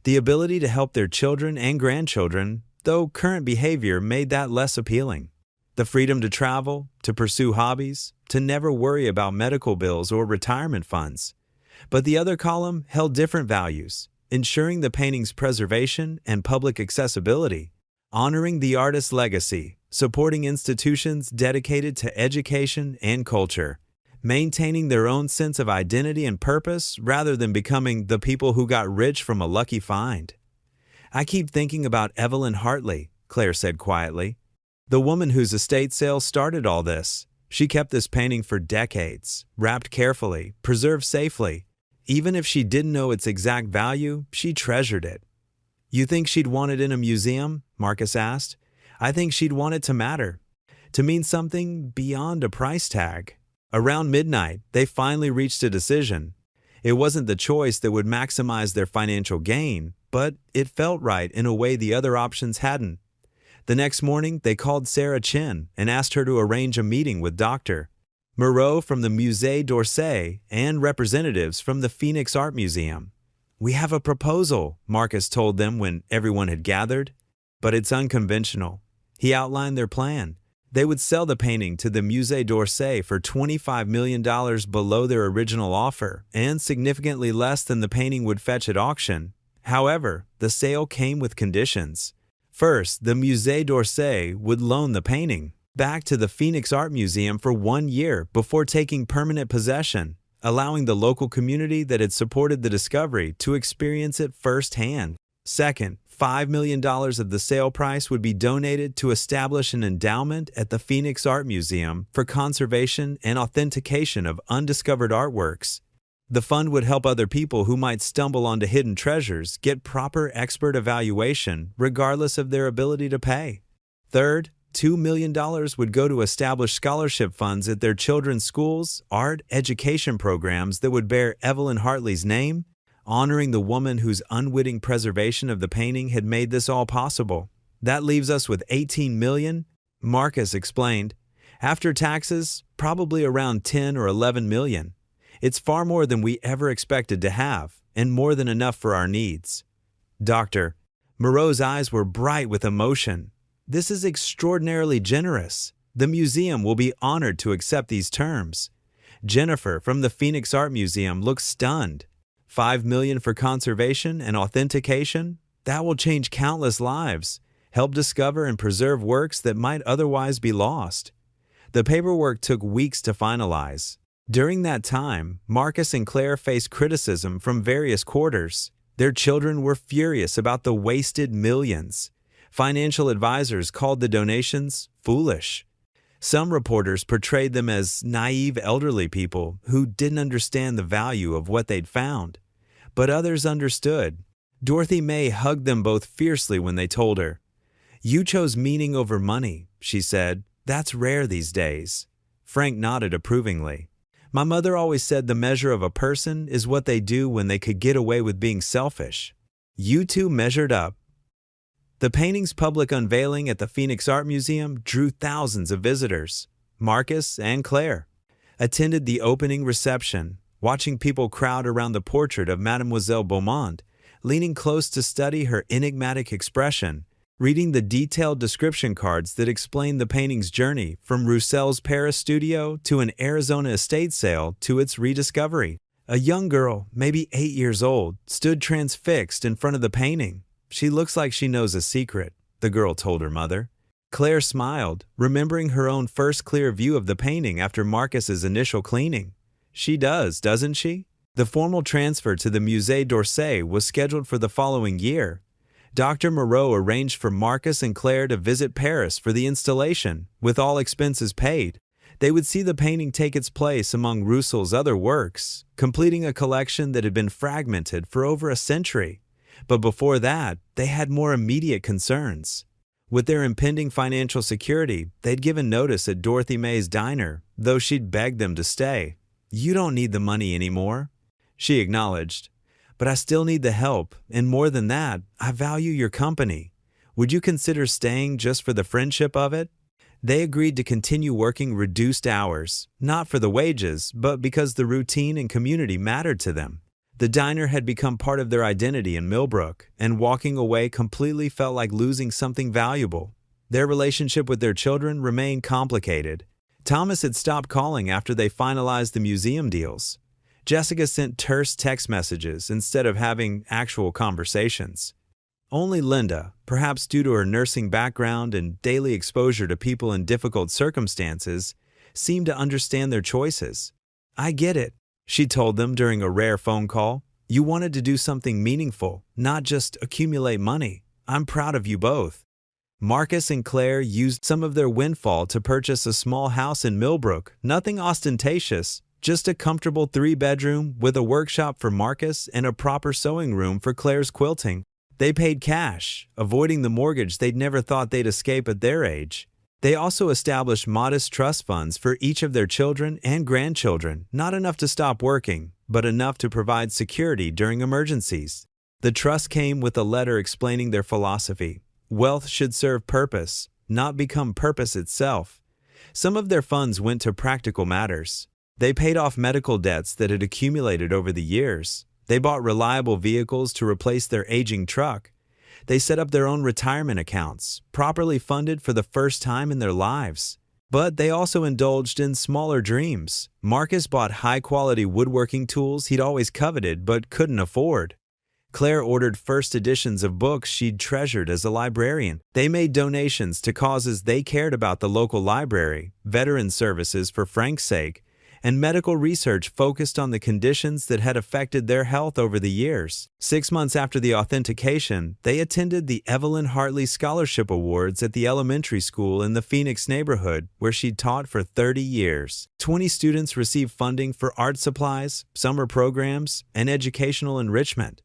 the ability to help their children and grandchildren, though current behavior made that less appealing. The freedom to travel, to pursue hobbies, to never worry about medical bills or retirement funds. But the other column held different values, ensuring the painting's preservation and public accessibility, honoring the artist's legacy, supporting institutions dedicated to education and culture, maintaining their own sense of identity and purpose rather than becoming the people who got rich from a lucky find. I keep thinking about Evelyn Hartley, Claire said quietly. The woman whose estate sale started all this. She kept this painting for decades, wrapped carefully, preserved safely. Even if she didn't know its exact value, she treasured it. You think she'd want it in a museum? Marcus asked. I think she'd want it to matter, to mean something beyond a price tag. Around midnight, they finally reached a decision. It wasn't the choice that would maximize their financial gain, but it felt right in a way the other options hadn't. The next morning, they called Sarah Chin and asked her to arrange a meeting with Dr. Moreau from the Musée d'Orsay and representatives from the Phoenix Art Museum. We have a proposal, Marcus told them when everyone had gathered, but it's unconventional. He outlined their plan. They would sell the painting to the Musée d'Orsay for $25 million below their original offer and significantly less than the painting would fetch at auction. However, the sale came with conditions. First, the Musée d'Orsay would loan the painting back to the Phoenix Art Museum for 1 year before taking permanent possession, allowing the local community that had supported the discovery to experience it firsthand. Second, $5 million of the sale price would be donated to establish an endowment at the Phoenix Art Museum for conservation and authentication of undiscovered artworks. The fund would help other people who might stumble onto hidden treasures get proper expert evaluation regardless of their ability to pay. Third, $2 million would go to establish scholarship funds at their children's schools, art education programs that would bear Evelyn Hartley's name, honoring the woman whose unwitting preservation of the painting had made this all possible. That leaves us with $18 million, Marcus explained. After taxes, probably around $10 or $11 million. It's far more than we ever expected to have, and more than enough for our needs. Dr. Moreau's eyes were bright with emotion. This is extraordinarily generous. The museum will be honored to accept these terms. Jennifer from the Phoenix Art Museum looks stunned. $5 million for conservation and authentication? That will change countless lives, help discover and preserve works that might otherwise be lost. The paperwork took weeks to finalize. During that time, Marcus and Claire faced criticism from various quarters. Their children were furious about the wasted millions. Financial advisors called the donations foolish. Some reporters portrayed them as naive elderly people who didn't understand the value of what they'd found. But others understood. Dorothy May hugged them both fiercely when they told her. "You chose meaning over money," she said. "That's rare these days." Frank nodded approvingly. "My mother always said the measure of a person is what they do when they could get away with being selfish." You two measured up. The painting's public unveiling at the Phoenix Art Museum drew thousands of visitors. Marcus and Claire attended the opening reception, watching people crowd around the portrait of Mademoiselle Beaumont, leaning close to study her enigmatic expression, reading the detailed description cards that explained the painting's journey from Roussel's Paris studio to an Arizona estate sale to its rediscovery. A young girl, maybe 8 years old, stood transfixed in front of the painting. "She looks like she knows a secret," the girl told her mother. Claire smiled, remembering her own first clear view of the painting after Marcus's initial cleaning. "She does, doesn't she?" The formal transfer to the Musée d'Orsay was scheduled for the following year. Dr. Moreau arranged for Marcus and Claire to visit Paris for the installation, with all expenses paid. They would see the painting take its place among Roussel's other works, completing a collection that had been fragmented for over a century. But before that, they had more immediate concerns. With their impending financial security, they'd given notice at Dorothy May's diner, though she'd begged them to stay. "You don't need the money anymore," she acknowledged. "But I still need the help, and more than that, I value your company. Would you consider staying just for the friendship of it?" They agreed to continue working reduced hours, not for the wages, but because the routine and community mattered to them. The diner had become part of their identity in Millbrook, and walking away completely felt like losing something valuable. Their relationship with their children remained complicated. Thomas had stopped calling after they finalized the museum deals. Jessica sent terse text messages instead of having actual conversations. Only Linda, perhaps due to her nursing background and daily exposure to people in difficult circumstances, seemed to understand their choices. "I get it," she told them during a rare phone call. "You wanted to do something meaningful, not just accumulate money. I'm proud of you both." Marcus and Claire used some of their windfall to purchase a small house in Millbrook, nothing ostentatious, just a comfortable 3-bedroom with a workshop for Marcus and a proper sewing room for Claire's quilting. They paid cash, avoiding the mortgage they'd never thought they'd escape at their age. They also established modest trust funds for each of their children and grandchildren, not enough to stop working, but enough to provide security during emergencies. The trust came with a letter explaining their philosophy. Wealth should serve purpose, not become purpose itself. Some of their funds went to practical matters. They paid off medical debts that had accumulated over the years. They bought reliable vehicles to replace their aging truck. They set up their own retirement accounts, properly funded for the first time in their lives. But they also indulged in smaller dreams. Marcus bought high-quality woodworking tools he'd always coveted but couldn't afford. Claire ordered first editions of books she'd treasured as a librarian. They made donations to causes they cared about: the local library, veteran services for Frank's sake, and medical research focused on the conditions that had affected their health over the years. 6 months after the authentication, they attended the Evelyn Hartley Scholarship Awards at the elementary school in the Phoenix neighborhood, where she'd taught for 30 years. 20 students received funding for art supplies, summer programs, and educational enrichment.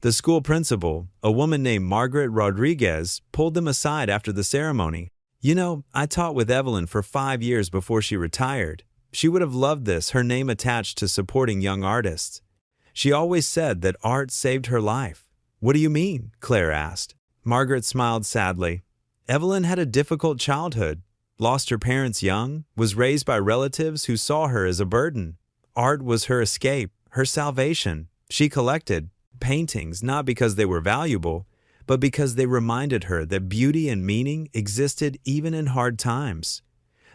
The school principal, a woman named Margaret Rodriguez, pulled them aside after the ceremony. "You know, I taught with Evelyn for 5 years before she retired. She would have loved this, her name attached to supporting young artists. She always said that art saved her life." "What do you mean?" Claire asked. Margaret smiled sadly. "Evelyn had a difficult childhood, lost her parents young, was raised by relatives who saw her as a burden. Art was her escape, her salvation. She collected paintings not because they were valuable, but because they reminded her that beauty and meaning existed even in hard times.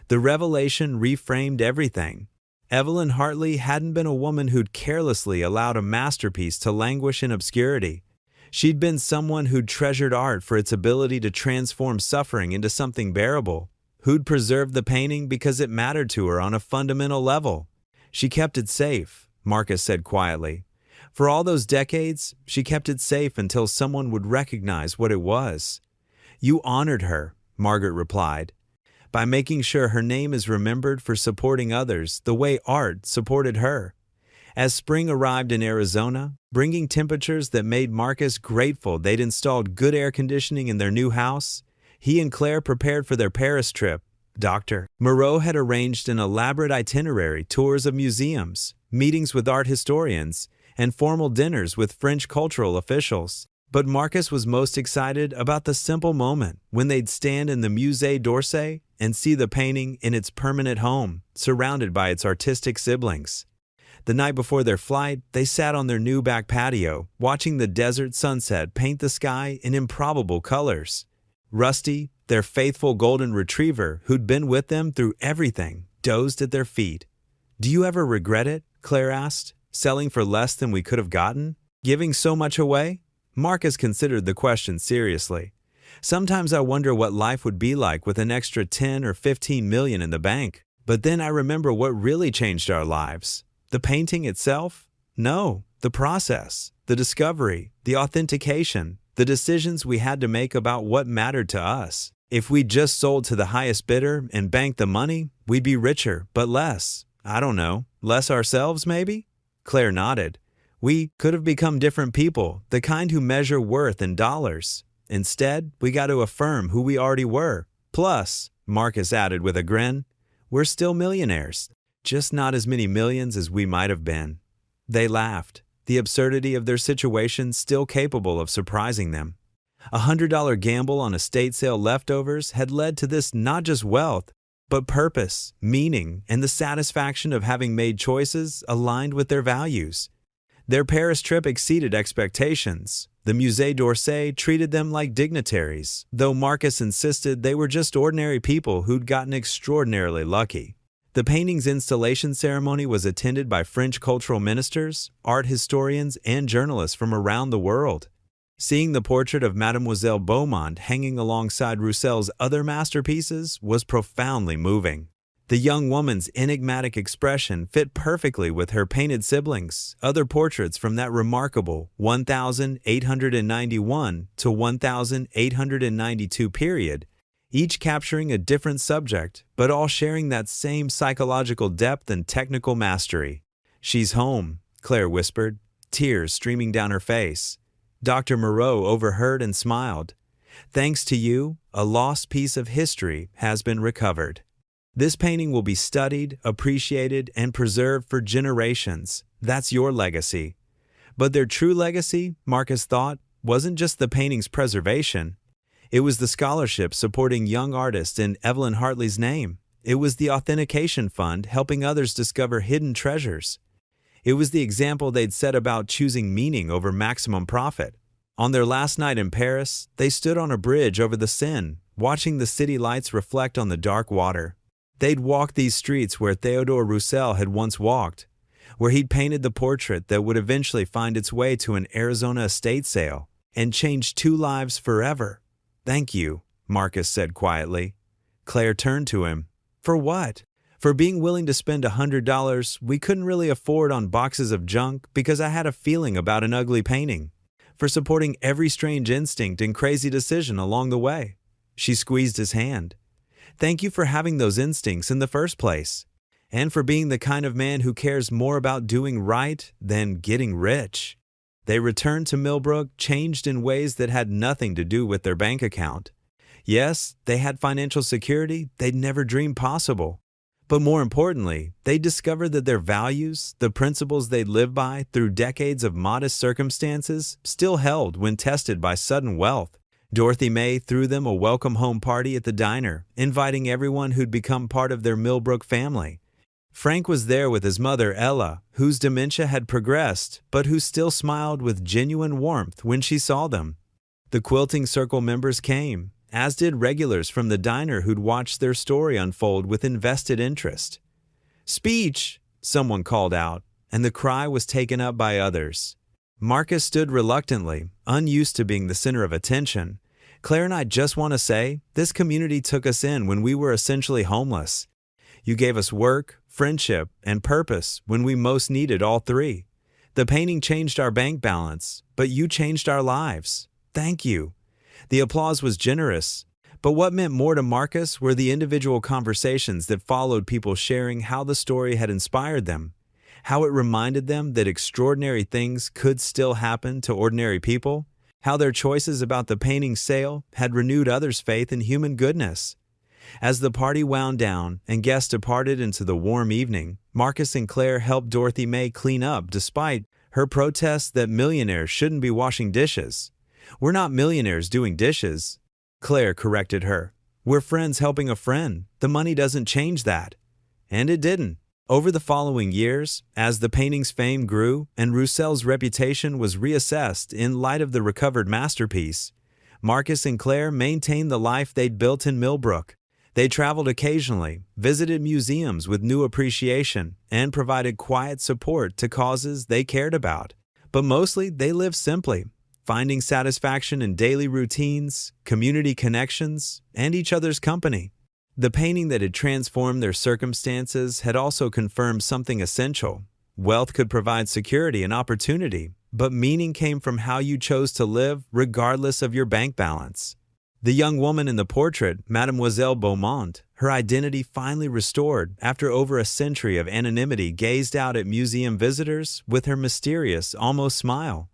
The revelation reframed everything. Evelyn Hartley hadn't been a woman who'd carelessly allowed a masterpiece to languish in obscurity. She'd been someone who'd treasured art for its ability to transform suffering into something bearable, who'd preserved the painting because it mattered to her on a fundamental level. She kept it safe," Marcus said quietly. "For all those decades, she kept it safe until someone would recognize what it was." "You honored her," Margaret replied, "by making sure her name is remembered for supporting others the way art supported her." As spring arrived in Arizona, bringing temperatures that made Marcus grateful they'd installed good air conditioning in their new house, he and Claire prepared for their Paris trip. Dr. Moreau had arranged an elaborate itinerary: tours of museums, meetings with art historians, and formal dinners with French cultural officials. But Marcus was most excited about the simple moment when they'd stand in the Musée d'Orsay and see the painting in its permanent home, surrounded by its artistic siblings. The night before their flight, they sat on their new back patio, watching the desert sunset paint the sky in improbable colors. Rusty, their faithful golden retriever who'd been with them through everything, dozed at their feet. "Do you ever regret it?" Claire asked. "Selling for less than we could have gotten? Giving so much away?" Marcus considered the question seriously. "Sometimes I wonder what life would be like with an extra 10 or 15 million in the bank. But then I remember what really changed our lives. The painting itself? No, the process, the discovery, the authentication, the decisions we had to make about what mattered to us. If we'd just sold to the highest bidder and banked the money, we'd be richer, but less. I don't know, less ourselves maybe?" Claire nodded. "We could have become different people, the kind who measure worth in dollars. Instead, we got to affirm who we already were. Plus," Marcus added with a grin, "we're still millionaires, just not as many millions as we might have been." They laughed, the absurdity of their situation still capable of surprising them. A $100 gamble on estate sale leftovers had led to this: not just wealth, but purpose, meaning, and the satisfaction of having made choices aligned with their values. Their Paris trip exceeded expectations. The Musée d'Orsay treated them like dignitaries, though Marcus insisted they were just ordinary people who'd gotten extraordinarily lucky. The painting's installation ceremony was attended by French cultural ministers, art historians, and journalists from around the world. Seeing the portrait of Mademoiselle Beaumont hanging alongside Roussel's other masterpieces was profoundly moving. The young woman's enigmatic expression fit perfectly with her painted siblings' other portraits from that remarkable 1891 to 1892 period, each capturing a different subject, but all sharing that same psychological depth and technical mastery. "She's home," Claire whispered, tears streaming down her face. Dr. Moreau overheard and smiled. "Thanks to you, a lost piece of history has been recovered. This painting will be studied, appreciated, and preserved for generations. That's your legacy." But their true legacy, Marcus thought, wasn't just the painting's preservation. It was the scholarship supporting young artists in Evelyn Hartley's name. It was the authentication fund helping others discover hidden treasures. It was the example they'd set about choosing meaning over maximum profit. On their last night in Paris, they stood on a bridge over the Seine, watching the city lights reflect on the dark water. They'd walked these streets where Theodore Roussel had once walked, where he'd painted the portrait that would eventually find its way to an Arizona estate sale and change 2 lives forever. "Thank you," Marcus said quietly. Claire turned to him. "For what?" "For being willing to spend $100 we couldn't really afford on boxes of junk because I had a feeling about an ugly painting. For supporting every strange instinct and crazy decision along the way." She squeezed his hand. "Thank you for having those instincts in the first place, and for being the kind of man who cares more about doing right than getting rich." They returned to Millbrook changed in ways that had nothing to do with their bank account. Yes, they had financial security they'd never dreamed possible. But more importantly, they discovered that their values, the principles they'd lived by through decades of modest circumstances, still held when tested by sudden wealth. Dorothy May threw them a welcome home party at the diner, inviting everyone who'd become part of their Millbrook family. Frank was there with his mother, Ella, whose dementia had progressed, but who still smiled with genuine warmth when she saw them. The Quilting Circle members came, as did regulars from the diner who'd watched their story unfold with invested interest. "Speech!" someone called out, and the cry was taken up by others. Marcus stood reluctantly, unused to being the center of attention. "Claire and I just want to say, this community took us in when we were essentially homeless. You gave us work, friendship, and purpose when we most needed all 3. The painting changed our bank balance, but you changed our lives. Thank you." The applause was generous, but what meant more to Marcus were the individual conversations that followed, people sharing how the story had inspired them, how it reminded them that extraordinary things could still happen to ordinary people, how their choices about the painting's sale had renewed others' faith in human goodness. As the party wound down and guests departed into the warm evening, Marcus and Claire helped Dorothy May clean up despite her protests that millionaires shouldn't be washing dishes. "We're not millionaires doing dishes," Claire corrected her. "We're friends helping a friend. The money doesn't change that." And it didn't. Over the following years, as the painting's fame grew and Roussel's reputation was reassessed in light of the recovered masterpiece, Marcus and Claire maintained the life they'd built in Millbrook. They traveled occasionally, visited museums with new appreciation, and provided quiet support to causes they cared about. But mostly, they lived simply, finding satisfaction in daily routines, community connections, and each other's company. The painting that had transformed their circumstances had also confirmed something essential. Wealth could provide security and opportunity, but meaning came from how you chose to live regardless of your bank balance. The young woman in the portrait, Mademoiselle Beaumont, her identity finally restored after over a century of anonymity, gazed out at museum visitors with her mysterious, almost smile.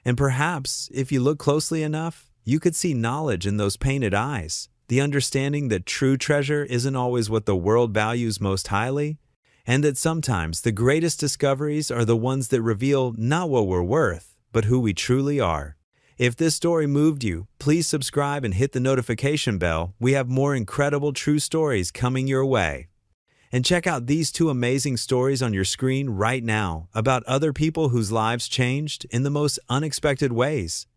And perhaps, if you look closely enough, you could see knowledge in those painted eyes. The understanding that true treasure isn't always what the world values most highly, and that sometimes the greatest discoveries are the ones that reveal not what we're worth, but who we truly are. If this story moved you, please subscribe and hit the notification bell. We have more incredible true stories coming your way. And check out these 2 amazing stories on your screen right now about other people whose lives changed in the most unexpected ways.